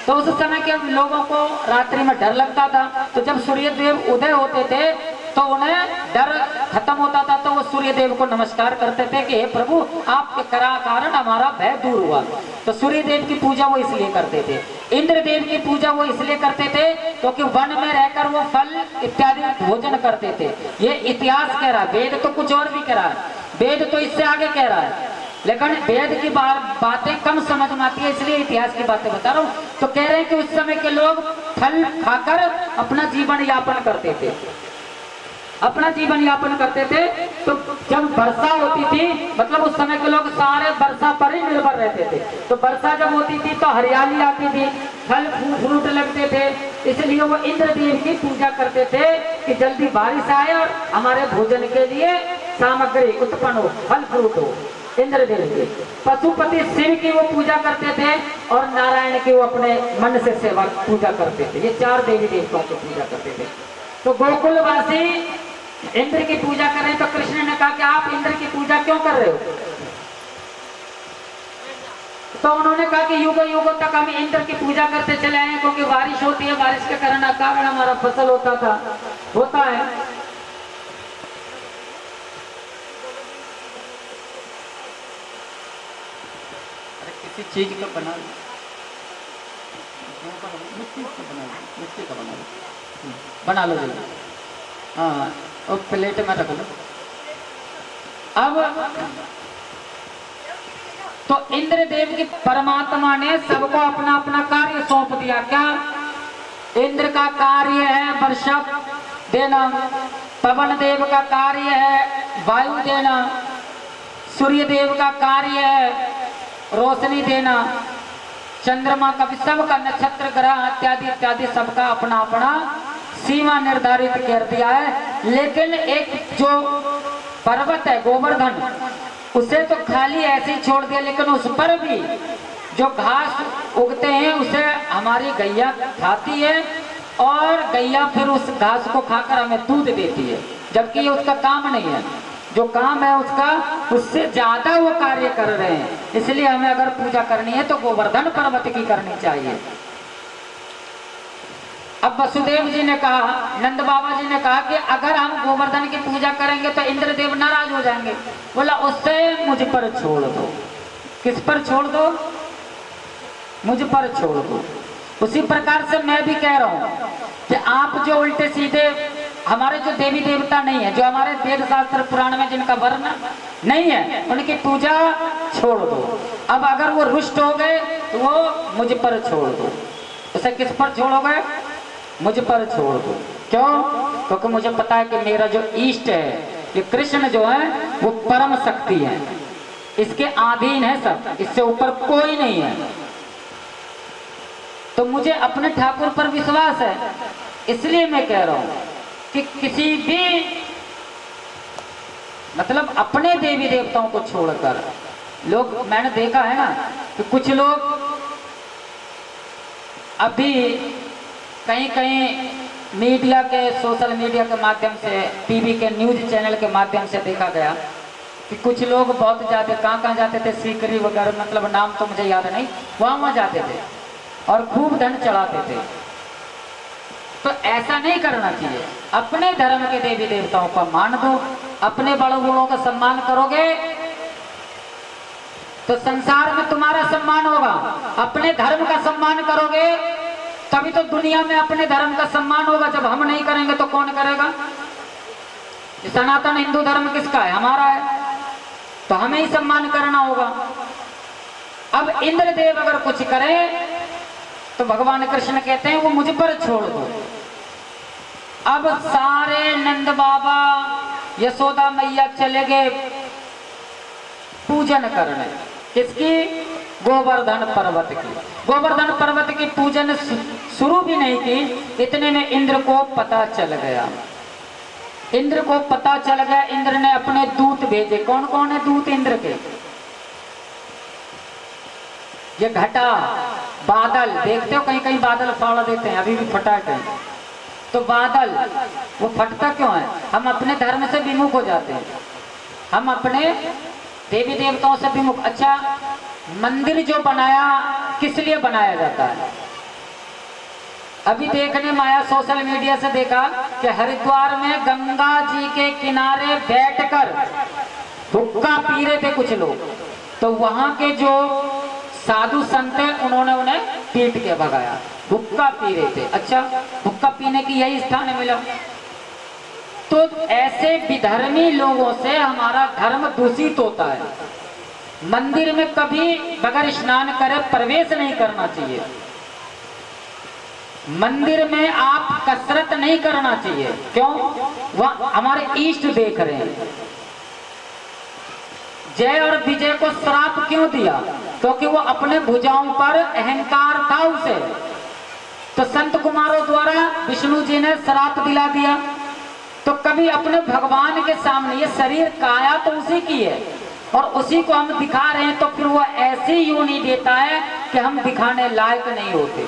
तो उस समय के लोगों को रात्रि में डर लगता था। तो जब सूर्य देव उदय होते थे तो उन्हें डर खत्म होता था, तो वो सूर्य देव को नमस्कार करते थे कि हे प्रभु, आपके कारण हमारा भय दूर हुआ। तो सूर्य देव की पूजा वो इसलिए करते थे। इंद्र देव की पूजा वो इसलिए करते थे क्योंकि वन में रहकर वो फल इत्यादि भोजन करते थे। ये इतिहास कह रहा है, वेद तो कुछ और भी कह रहा है, वेद तो इससे आगे कह रहा है, लेकिन वेद की बातें कम समझ में आती है, इसलिए इतिहास की बातें बता रहा हूँ। तो कह रहे हैं कि उस समय के लोग फल खाकर अपना जीवन यापन करते थे, अपना जीवन यापन करते थे। तो जब वर्षा होती थी, मतलब उस समय के लोग सारे वर्षा पर ही निर्भर रहते थे, तो वर्षा जब होती थी तो हरियाली आती थी, फल फ्रूट लगते थे, इसलिए वो इंद्रदेव की पूजा करते थे कि जल्दी बारिश आए और हमारे भोजन के लिए सामग्री उत्पन्न हो, फल फ्रूट हो। इंद्रदेव की, पशुपति शिव की वो पूजा करते थे और नारायण की वो अपने मन से सेवा पूजा करते थे। ये 4 देवी देवताओं की पूजा करते थे। तो गोकुलवासी इंद्र की पूजा कर रहे हैं, तो कृष्ण ने कहा कि आप इंद्र की पूजा क्यों कर रहे हो? तो उन्होंने कहा कि युगों युगों तक हम इंद्र की पूजा करते चले आए, क्योंकि बारिश होती है, बारिश के कारण हमारा फसल होता है। किसी चीज का बना लो, मिट्टी का बना लो जल्दी। हाँ, और प्लेट में रख लो। अब तो इंद्रदेव की परमात्मा ने सबको अपना अपना कार्य सौंप दिया। क्या? इंद्र का कार्य है वर्षा देना, पवन देव का कार्य है वायु देना, सूर्य देव का कार्य है रोशनी देना, चंद्रमा का भी, सबका नक्षत्र ग्रह इत्यादि इत्यादि सबका अपना अपना सीमा निर्धारित कर दिया है। लेकिन एक जो पर्वत है गोवर्धन, उसे तो खाली ऐसे ही छोड़ दिया, लेकिन उस पर भी जो घास उगते हैं उसे हमारी गैया खाती है और गैया फिर उस घास को खाकर हमें दूध देती है, जबकि ये उसका काम नहीं है। जो काम है उसका, उससे ज्यादा वो कार्य कर रहे हैं। इसलिए हमें अगर पूजा करनी है तो गोवर्धन पर्वत की करनी चाहिए। अब वसुदेव जी ने कहा, नंद बाबा जी ने कहा कि अगर हम गोवर्धन की पूजा करेंगे तो इंद्रदेव नाराज हो जाएंगे। बोला उससे मुझ पर छोड़ दो। किस पर छोड़ दो? मुझ पर छोड़ दो। उसी प्रकार से मैं भी कह रहा हूं कि आप जो उल्टे सीधे हमारे जो देवी देवता नहीं है, जो हमारे वेद शास्त्र पुराण में जिनका वर्ण नहीं है, उनकी पूजा छोड़ दो। अब अगर वो रुष्ट हो गए तो वो मुझ पर छोड़ दो। उसे किस पर छोड़ोगे? मुझ पर छोड़ दो। क्यों? क्योंकि मुझे पता है कि मेरा जो इष्ट है, ये कृष्ण जो है वो परम शक्ति है, इसके अधीन है सब, इससे ऊपर कोई नहीं है। तो मुझे अपने ठाकुर पर विश्वास है, इसलिए मैं कह रहा हूं कि किसी भी मतलब अपने देवी देवताओं को छोड़कर लोग, मैंने देखा है ना कि कुछ लोग अभी कहीं कहीं मीडिया के, सोशल मीडिया के माध्यम से, टीवी के न्यूज चैनल के माध्यम से देखा गया कि कुछ लोग बहुत ज़्यादा कहाँ जाते थे, सीकरी वगैरह, मतलब नाम तो मुझे याद नहीं, वहाँ जाते थे और खूब धन चढ़ाते थे। तो ऐसा नहीं करना चाहिए। अपने धर्म के देवी देवताओं को मान दो, अपने बड़ों बूढ़ों का सम्मान करोगे तो संसार में तुम्हारा सम्मान होगा। अपने धर्म का सम्मान करोगे तभी तो दुनिया में अपने धर्म का सम्मान होगा। जब हम नहीं करेंगे तो कौन करेगा? सनातन हिंदू धर्म किसका है? हमारा है, तो हमें ही सम्मान करना होगा। अब इंद्रदेव अगर कुछ करे तो भगवान कृष्ण कहते हैं वो मुझ पर छोड़ दो। अब सारे नंद बाबा, यशोदा मैया चले गए पूजन करने, किसकी? गोवर्धन पर्वत की। गोवर्धन पर्वत की पूजन शुरू भी नहीं की, इतने में इंद्र को पता चल गया। इंद्र को पता चल गया, इंद्र ने अपने दूत भेजे। कौन कौन है दूत इंद्र के? ये घटा, बादल, देखते हो कहीं कहीं बादल फाड़ देते हैं, अभी भी फटा है। तो बादल वो फटता क्यों है? हम अपने धर्म से विमुख हो जाते हैं, हम अपने देवी देवताओं से विमुख। अच्छा, मंदिर जो बनाया किस लिए बनाया जाता है? अभी देखने में आया, सोशल मीडिया से देखा कि हरिद्वार में गंगा जी के किनारे बैठकर हुक्का पी रहे थे कुछ लोग, तो वहां के जो साधु संत है उन्होंने उन्हें पीट के भगाया। हुक्का पी रहे थे। अच्छा, हुक्का पीने की यही स्थान मिला? तो ऐसे विधर्मी लोगों से हमारा धर्म दूषित होता है। मंदिर में कभी बगैर स्नान करे प्रवेश नहीं करना चाहिए। मंदिर में आप कसरत नहीं करना चाहिए। क्यों? वह हमारे इष्ट देख रहे हैं। जय और विजय को श्राप क्यों दिया? क्योंकि वो अपने भुजाओं पर अहंकार था उसे। तो संत कुमारों द्वारा विष्णु जी ने श्राप दिला दिया। तो कभी अपने भगवान के सामने, ये शरीर काया तो उसी की है और उसी को हम दिखा रहे हैं, तो फिर वो ऐसी योनि देता है कि हम दिखाने लायक नहीं होते।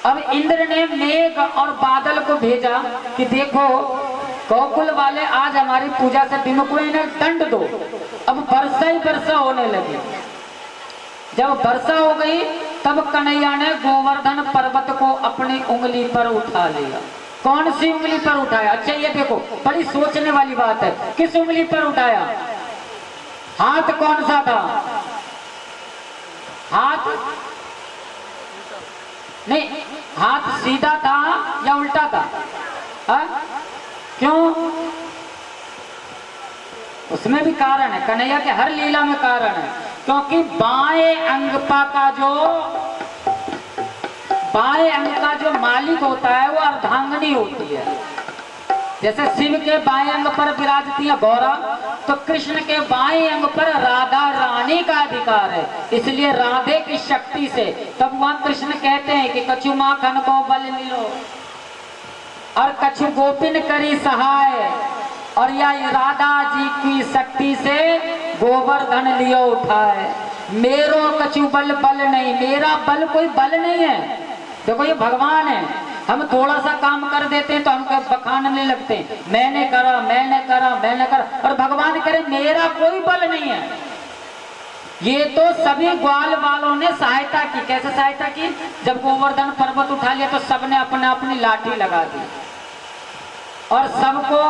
अब इंद्र ने मेघ और बादल को भेजा कि देखो गोकुल वाले आज हमारी पूजा से विमुख हुए, इन्हें दंड दो। अब वर्षा ही वर्षा होने लगी। जब वर्षा हो गई तब कन्हैया ने गोवर्धन पर्वत को अपनी उंगली पर उठा लिया। कौन सी उंगली पर उठाया? अच्छा ये देखो, बड़ी सोचने वाली बात है। किस उंगली पर उठाया? हाथ कौन सा था? हाथ नहीं, हाथ सीधा था या उल्टा था? हा? क्यों? उसमें भी कारण है, कन्हैया के हर लीला में कारण है। क्योंकि बाएं अंग का जो मालिक होता है वो अर्धांगिनी होती है। जैसे शिव के बाएं अंग पर विराजती है गौरा, तो कृष्ण के बाएं अंग पर राधा रानी का अधिकार है। इसलिए राधे की शक्ति से तब वहां कृष्ण कहते हैं कि कछु माखन को बल मिलो और कछु गोपिन करी सहाय, और या राधा जी की शक्ति से गोवर्धन लियो उठाए। मेरो कछु बल नहीं, मेरा बल कोई बल नहीं है। देखो ये भगवान है, हम थोड़ा सा काम कर देते हैं तो हमको बखानने लगते हैं, मैंने करा मैंने करा मैंने करा, और भगवान करे मेरा कोई बल नहीं है। ये तो सभी ग्वाल वालों ने सहायता की। कैसे सहायता की? जब गोवर्धन पर्वत उठा लिया तो सबने अपने अपनी लाठी लगा दी और सबको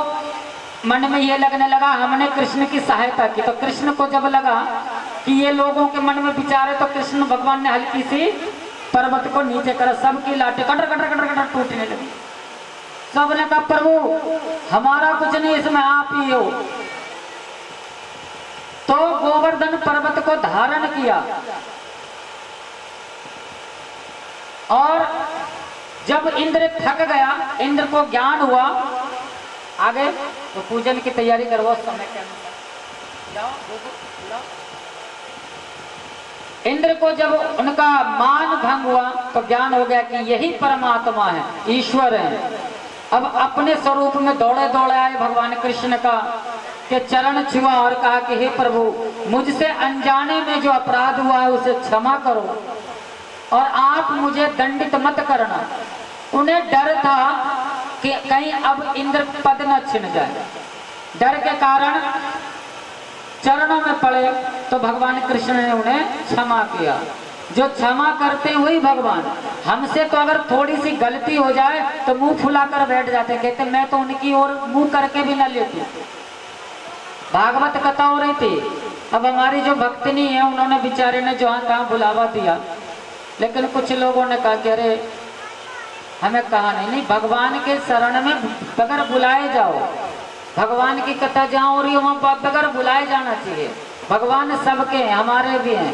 मन में ये लगने लगा हमने कृष्ण की सहायता की। तो कृष्ण को जब लगा कि ये लोगों के मन में विचार है, तो कृष्ण भगवान ने हल्की सी पर्वत को नीचे करा, सबकी लाठी कटर कटर कटर कटर टूटने लगी। सबने कहा प्रभु हमारा कुछ नहीं, इसमें आप ही हो। तो गोवर्धन पर्वत को धारण किया और जब इंद्र थक गया, इंद्र को ज्ञान हुआ आगे तो पूजन की तैयारी करो समय के अनुसार जाओ। इंद्र को जब उनका मान भंग हुआ तो ज्ञान हो गया कि यही परमात्मा है, ईश्वर है। अब अपने स्वरूप में दौड़े दौड़े आए भगवान कृष्ण का के चरण छुआ और कहा कि हे प्रभु मुझसे अनजाने में जो अपराध हुआ है उसे क्षमा करो। और आप मुझे दंडित मत करना। उन्हें डर था कि कहीं अब इंद्र पद न छिन जाए। डर के कारण चरणों में पड़े तो भगवान कृष्ण ने उन्हें क्षमा किया। जो क्षमा करते हैं वही भगवान। हमसे तो अगर थोड़ी सी गलती हो जाए तो मुंह फुलाकर बैठ जाते, कहते मैं तो उनकी ओर मुंह करके भी न लेती। भागवत कथा हो रही थी, अब हमारी जो भक्तिनी है उन्होंने बेचारे ने जहाँ तहाँ बुलावा दिया, लेकिन कुछ लोगों ने कहा कि अरे हमें कहा नहीं, भगवान के शरण में बगैर बुलाए जाओ। भगवान की कथा जहाँ हो रही है वहाँ बगैर बुलाए जाना चाहिए। भगवान सबके हैं, हमारे भी हैं।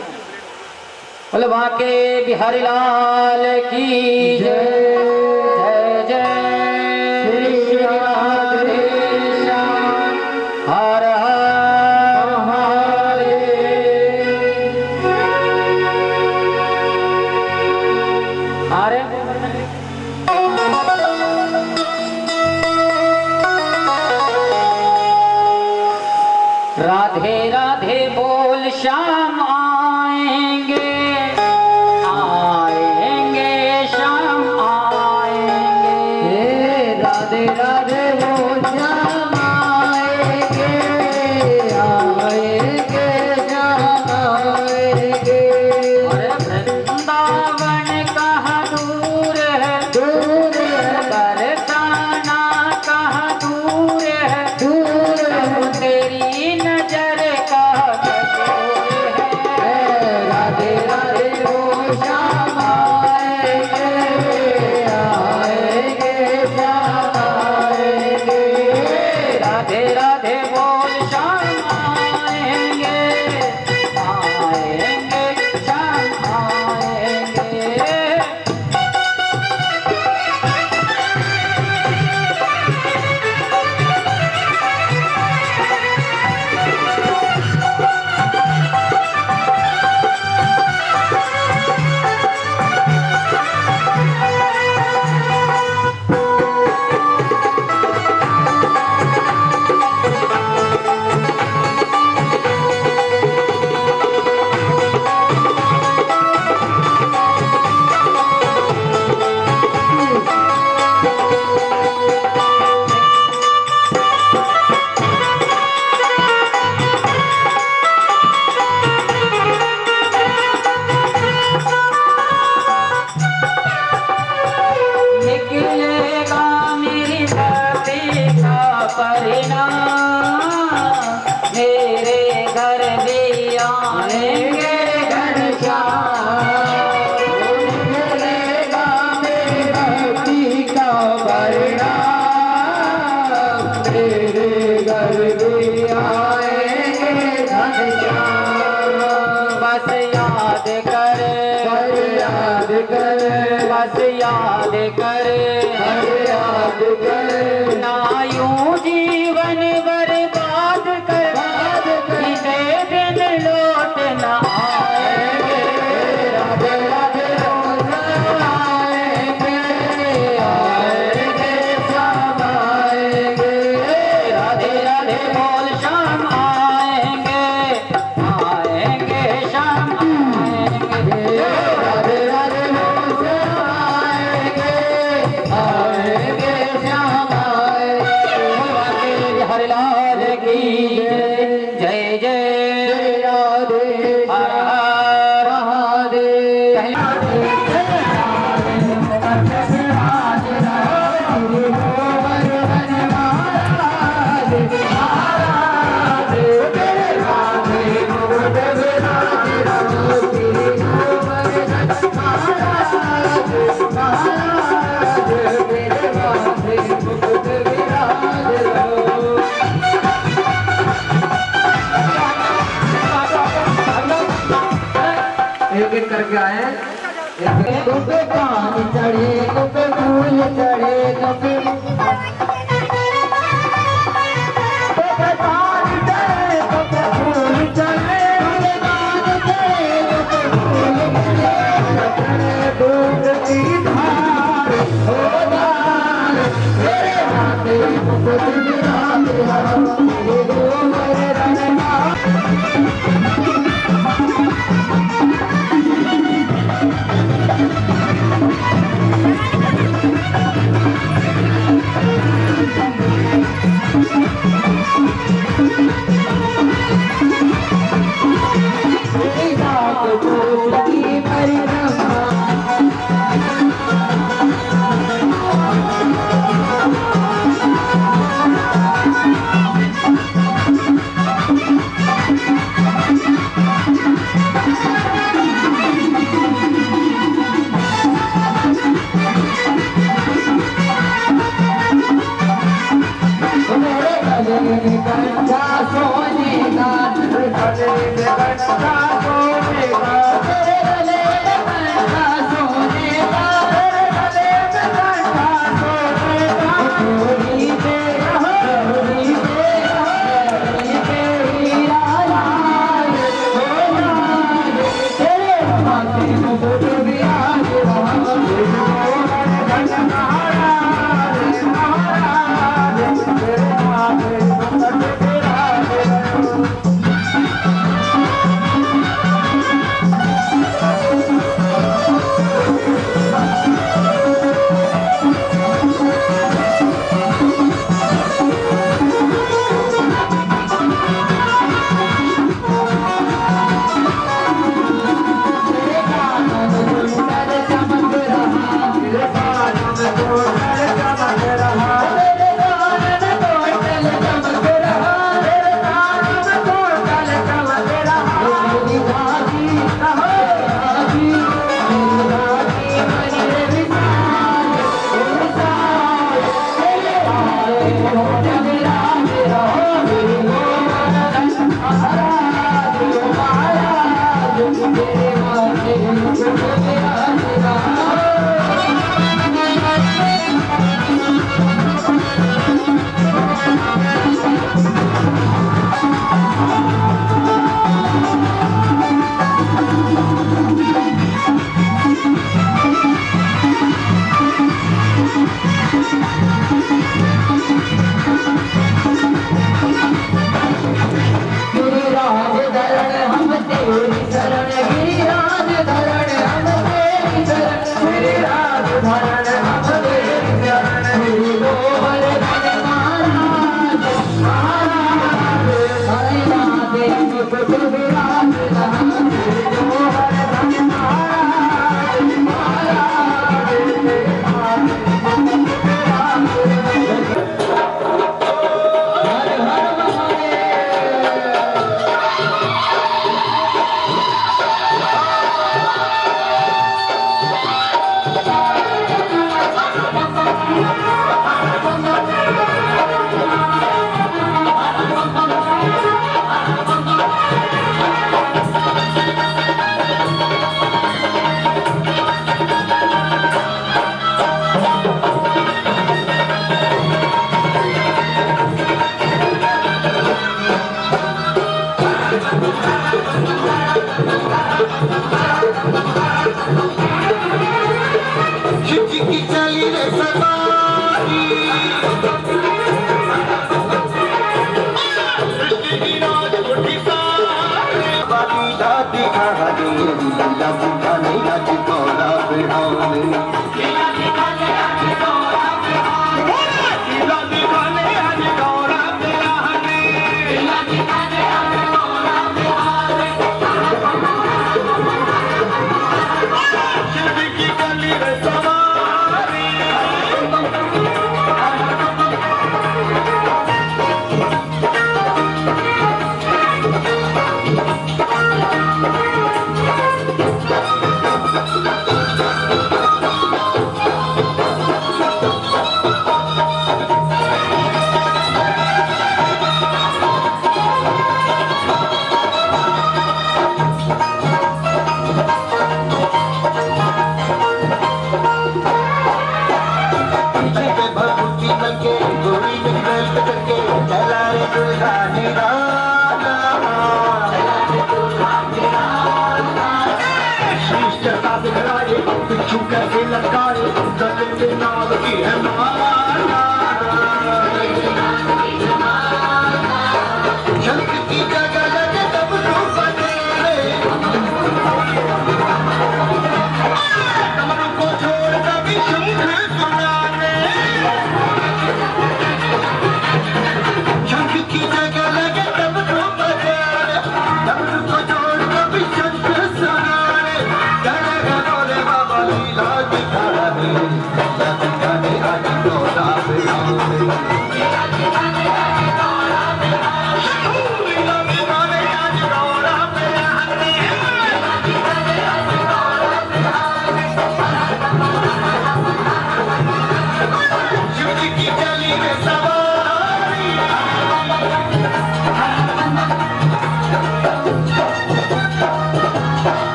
बोले बाके बिहारी लाल की जय। जय जय श्री राधे श्याम हर हर महादेव। अरे राधे राधे बोल श्याम आएंगे, आएंगे श्याम आएंगे। राधे राधे बोल श्याम आएंगे, आएंगे श्याम आएंगे। अरे वृंदावन कहाँ दूर है, दूर है। बरसाना कहाँ दूर है, दूर है। तेरी नजर का कसूर है। राधे राधे बोल श्याम आएंगे, आएंगे श्याम आएंगे। राधे राधे बोल श्याम आएंगे, आएंगे श्याम आएंगे। निकलेगा मेरी भक्ति का परिणाम, मेरे घर भी आएंगे घनश्याम। निकलेगा मेरी भक्ति का परिणाम, मेरे घर भी आएंगे घनश्याम। बस याद करे, याद करे, बस याद करे, याद करे। ना यूं जीवन बर्बाद कर, इसे दिन लौट ना आएंगे। राधे राधे बोल आएंगे, आएंगे श्याम आएंगे। राधे राधे बोल श्याम आएंगे, आएंगे श्याम आएंगे। राधे राधे बोल श्याम आएंगे, आएंगे श्याम आएंगे। हरि लाल की जय। जय जय राधे हर हर एक एक करके आए। तुपे पानी चढ़े, तुपे फूल चढ़े, तुपे पानी चढ़े, तुपे फूल चढ़े, तुपे पानी चढ़े, तुपे फूल चढ़े। दूध की धार हो धार, तेरे हाथे मुकुट बिराजे, मेरे दो मेरे रंगना। कंठा सोने का तेरे गले में कंठा सोने का तेरे गले में कंठा सोने का तेरे गले में कंठा सोने का चोरी पे हीरा लाल हो लाल तेरे माथे में बुद्ध विराज Hallelujah.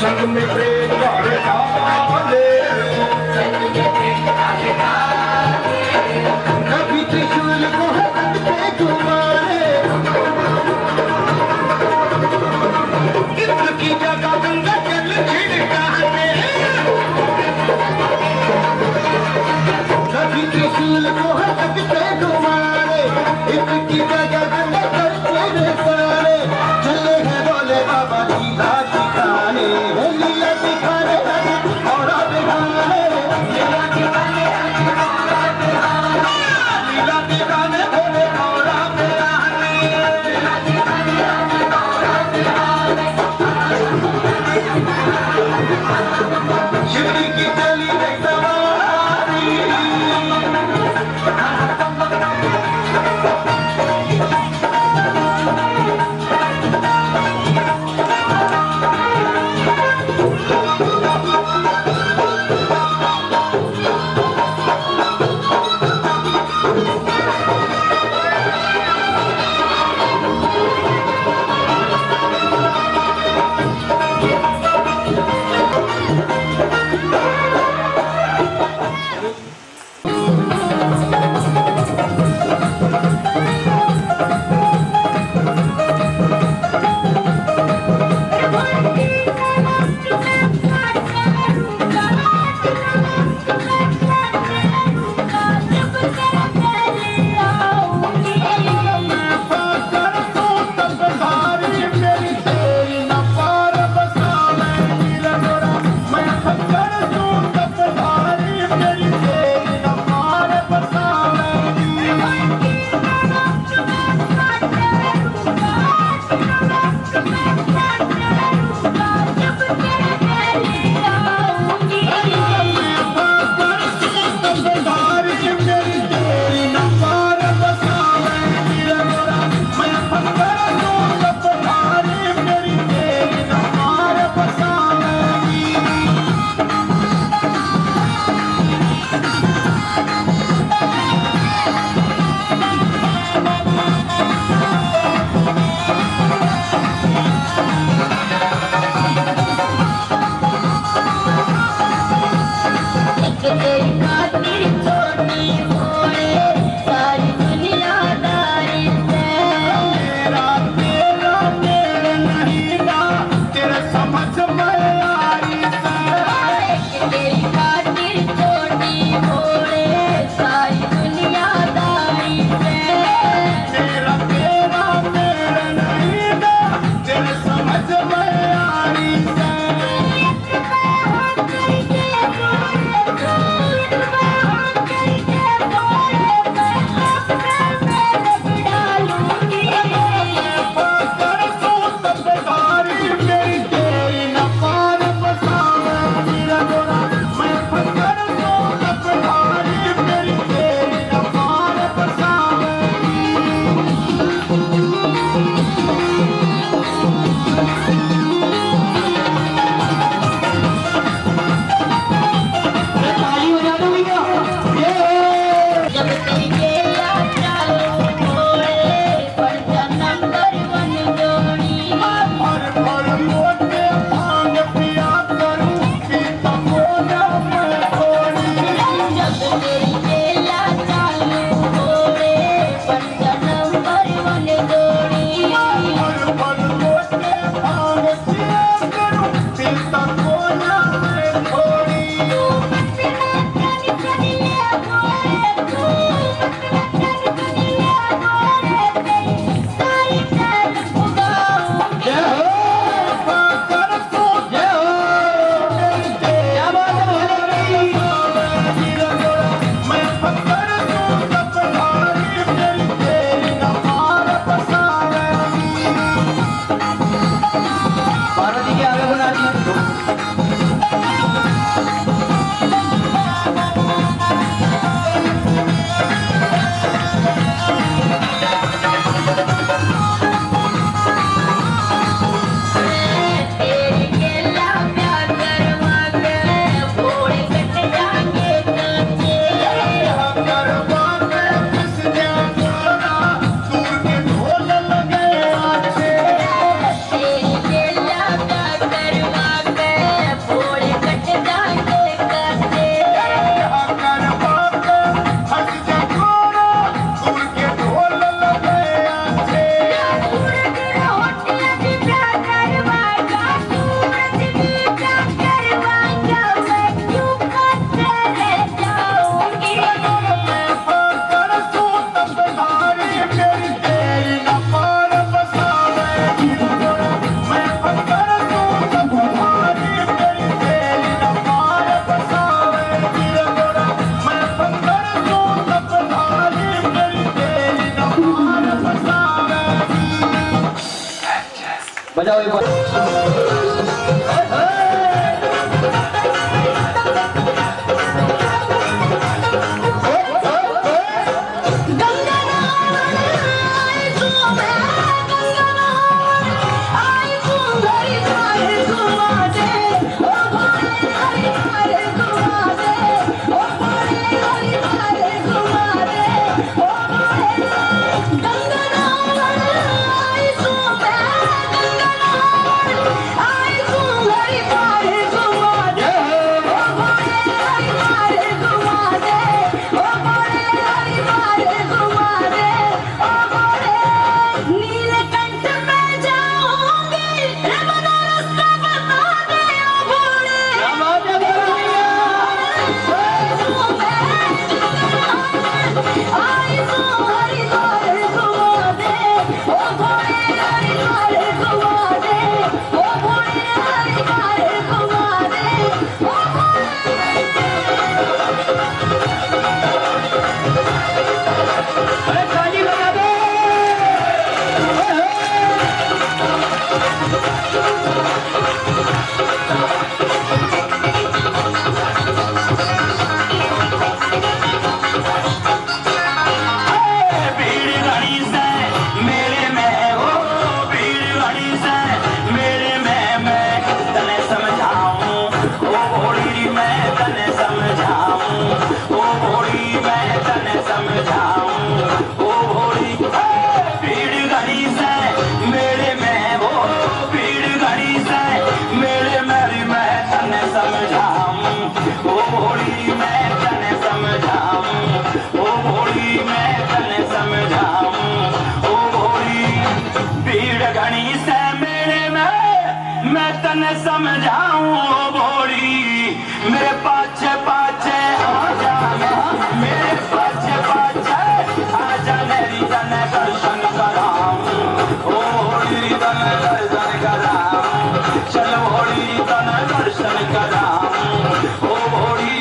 संग में प्रेम गावे डाले कभी त्रिशूल को हाथ पे घुमाए इंद्र की जगह गंगा जल छिड़काने कभी त्रिशूल को हाथ पे घुमाए इंद्र की जगह गंगा जल छिड़काने चले हैं बोले बाबा जी राज दिखाने लीला दिखाने और दिखाने लीला दिखाने लीला दिखाने बोले और दिखाने लीला दिखाने शिवजी की चली गई सवारी बजाओ एक बार। समझाऊं भोली मेरे पाछे पाछे आजा, मेरे पाछे पाछे आजा, मेरी तने दर्शन कराऊं, ओ भोली तने दर्शन कराऊं, चल भोली तने दर्शन कराऊं, ओ भोली।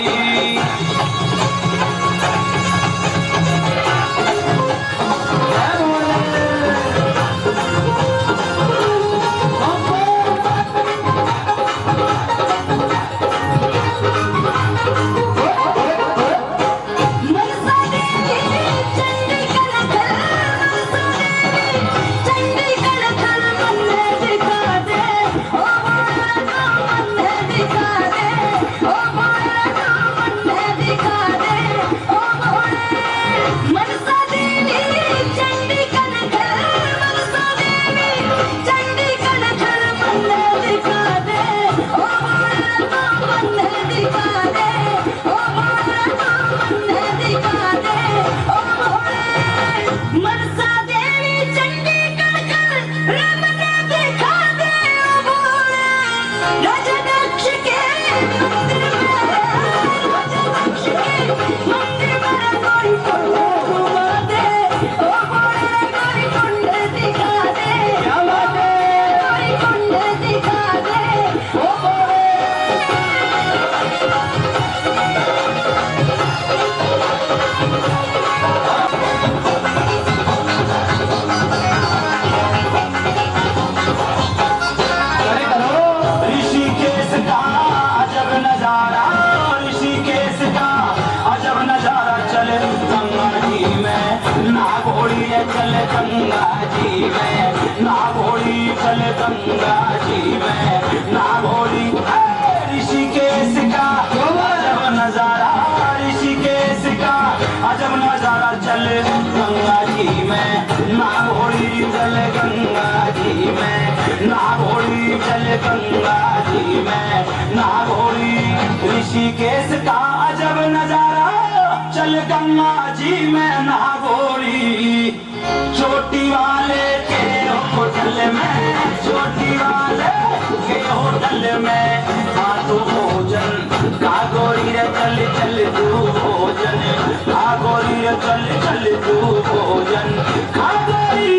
चल गंगा जी में ना घोड़ी, चल गंगा जी में ना घोड़ी। ऋषिकेश का अजब नजारा, ऋषिकेश का अजब नजारा, चल गंगा जी में ना घोड़ी, चल गंगा जी में ना घोड़ी, चल गंगा जी में ना घोड़ी। ऋषिकेश का अजब नजारा, चल गंगा जी में ना घोड़ी। चोटी वाले के होटल में, चोटी वाले के होटल में तू भोजन का गोरी रे, चल चल तू भोजन का गोरी रे, चल चल तू भोजन का गोरी।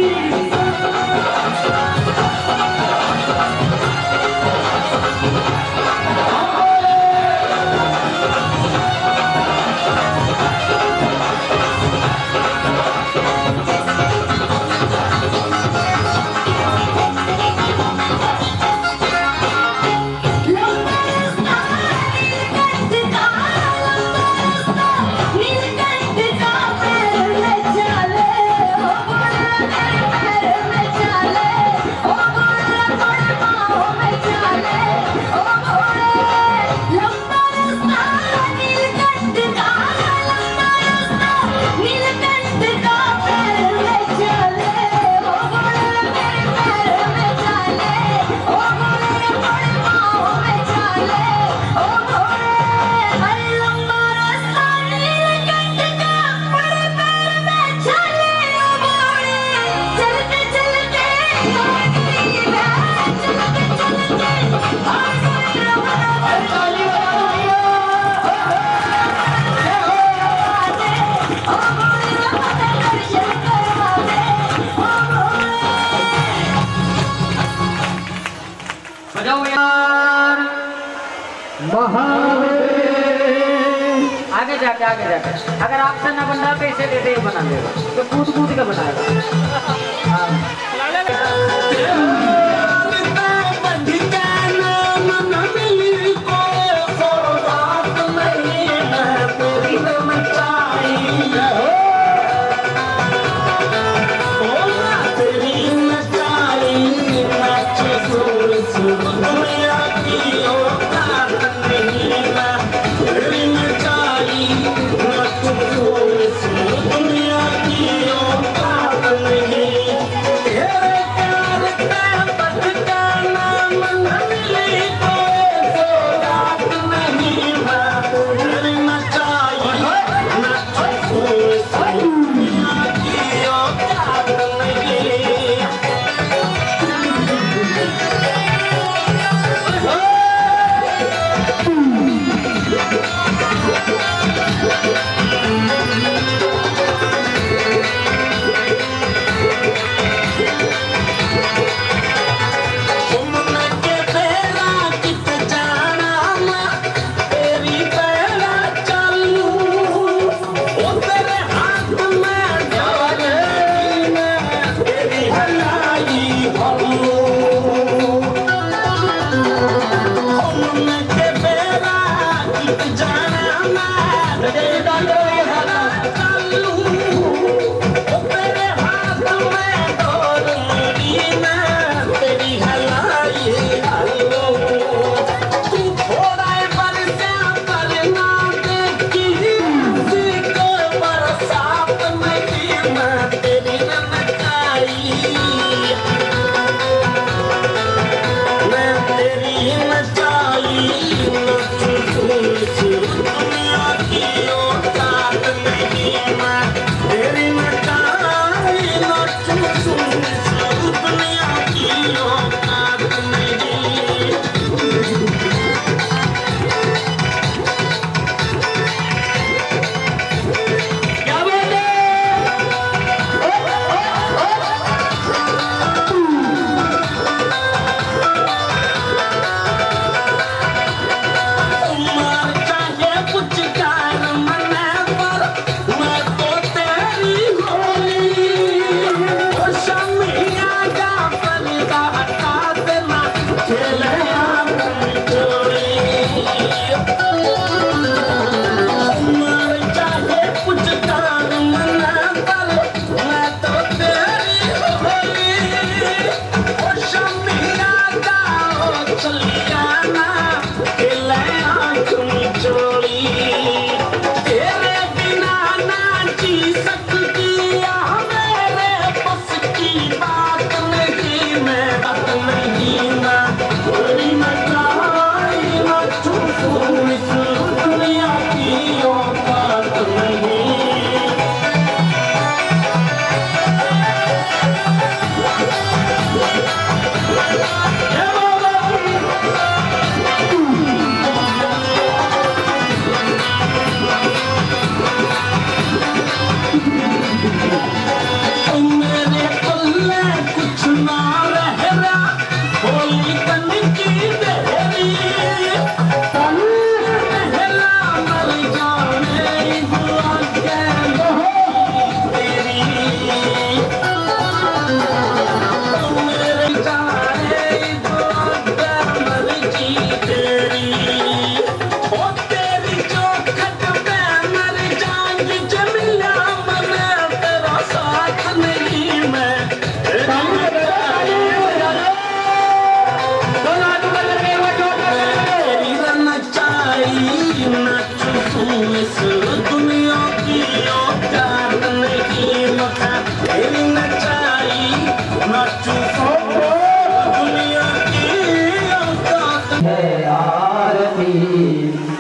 आगे जाके अगर आपसे ना बन रहा तो इसे दे बना देगा, तो कूद कूद के बनाएगा।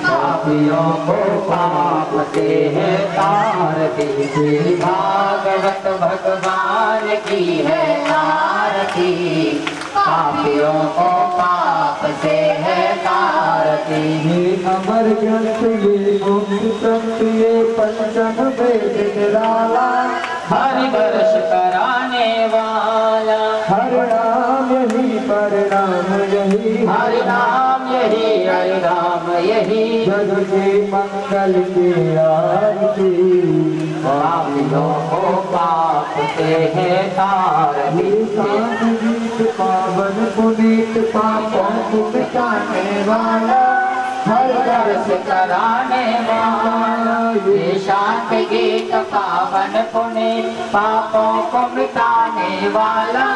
पापियों को पाप से है तारती, श्री भागवत भगवान की है आरती। पापियों को पाप से है तारती, अमर ग्रंथ ये गुप्त तंत्र ये पंचम वेद निराला, हरि दर्श कराने वाला। हर नाम यही परिणाम यही, हरि नाम यही, हरि नाम यही, जग के मंगल की आरती। पापियों को पाप से है तारती। गीत पावन पुनीत पापों को मिटाने वाला, हर दर्श कराने वाला। ये शांत गीत पावन पुनीत पापों को मिटाने वाला,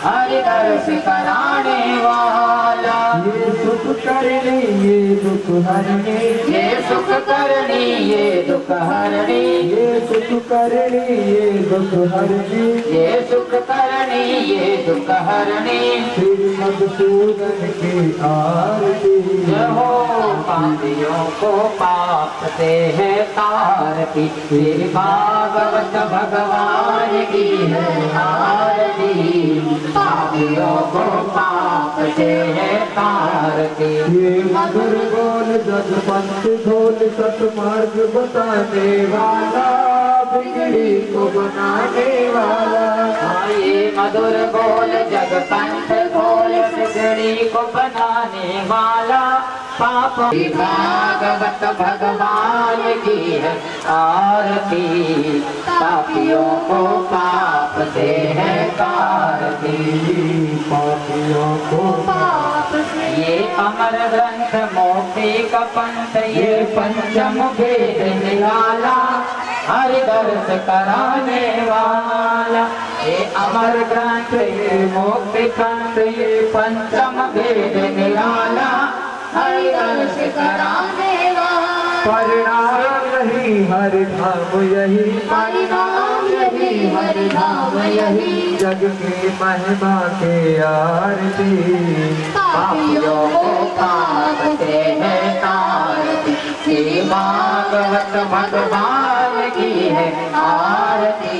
हरि दर्श कराने वाला। ये सुख करनी ये दुख हरनी, ये सुख करनी ये दुख हरनी, ये सुख करनी ये दुख हरनी। ये सुख करनी ये दुख हरनी। श्री मधुसूदन की आरती। जय हो पापियों को पाप से है तारती। श्री भागवत भगवान की है आरती। पापियों को पाप से है तारती। ये मधुर बोल जग पंथ ढोल सतमार्ग बताने वाला, बिगड़ी को बनाने वाला। ये मधुर बोल जग पंथ बोल बिगड़ी को बनाने वाला। पाप भागवत भगवान की है आरती। पापियों को पाप से है तारती। पापियों को पाप से ये अमर ग्रंथ मोक्ति का पंथ, ये पंचम वेद निराला, हरि दर्श कराने वाला। ये अमर ग्रंथ ये मोक्ति पंथ, ये पंचम वेद निराला, हरि दर्श कराने वाला। परिणाम यही हरि धाम यही, परिणाम यही हरि धाम यही, जग की महिमा के आरती। पापियों को पाप से है तारती। श्री भागवत भगवान की है आरती।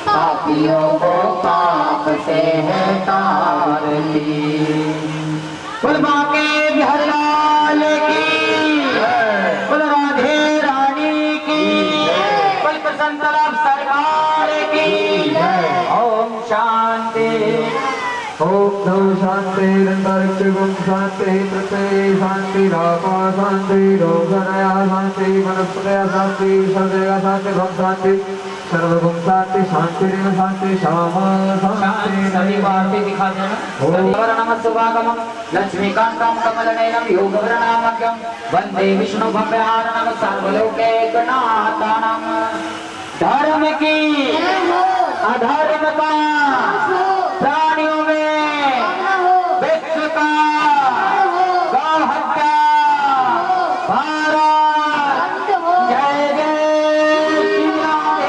पापियों को पाप से है तारती। बोल बाके बिहारी लाल की, बोल राधे रानी की, बोल प्रसन्न सरकार की। ओम शांति। ओम नमः शांति अंतरिक्षं शांति पृथ्वी शांति रापा शांति रोगनया शांति वनस्पतया शांति सर्वदेवा शांति भम शांति सर्वगुण शांति शांतिरेव शांति श्यामा शांति। सभी वार्ते दिखा देना। नमः सुभागमं लक्ष्मीकान्तं कमलनयनं योगवरणामग्यं वन्दे विष्णु भव्यारणं सर्वलोकैकनाथानं। धर्म की अधर्म का प्राणियों में विश्व का गौ हत्या भारत जय जय श्री राम।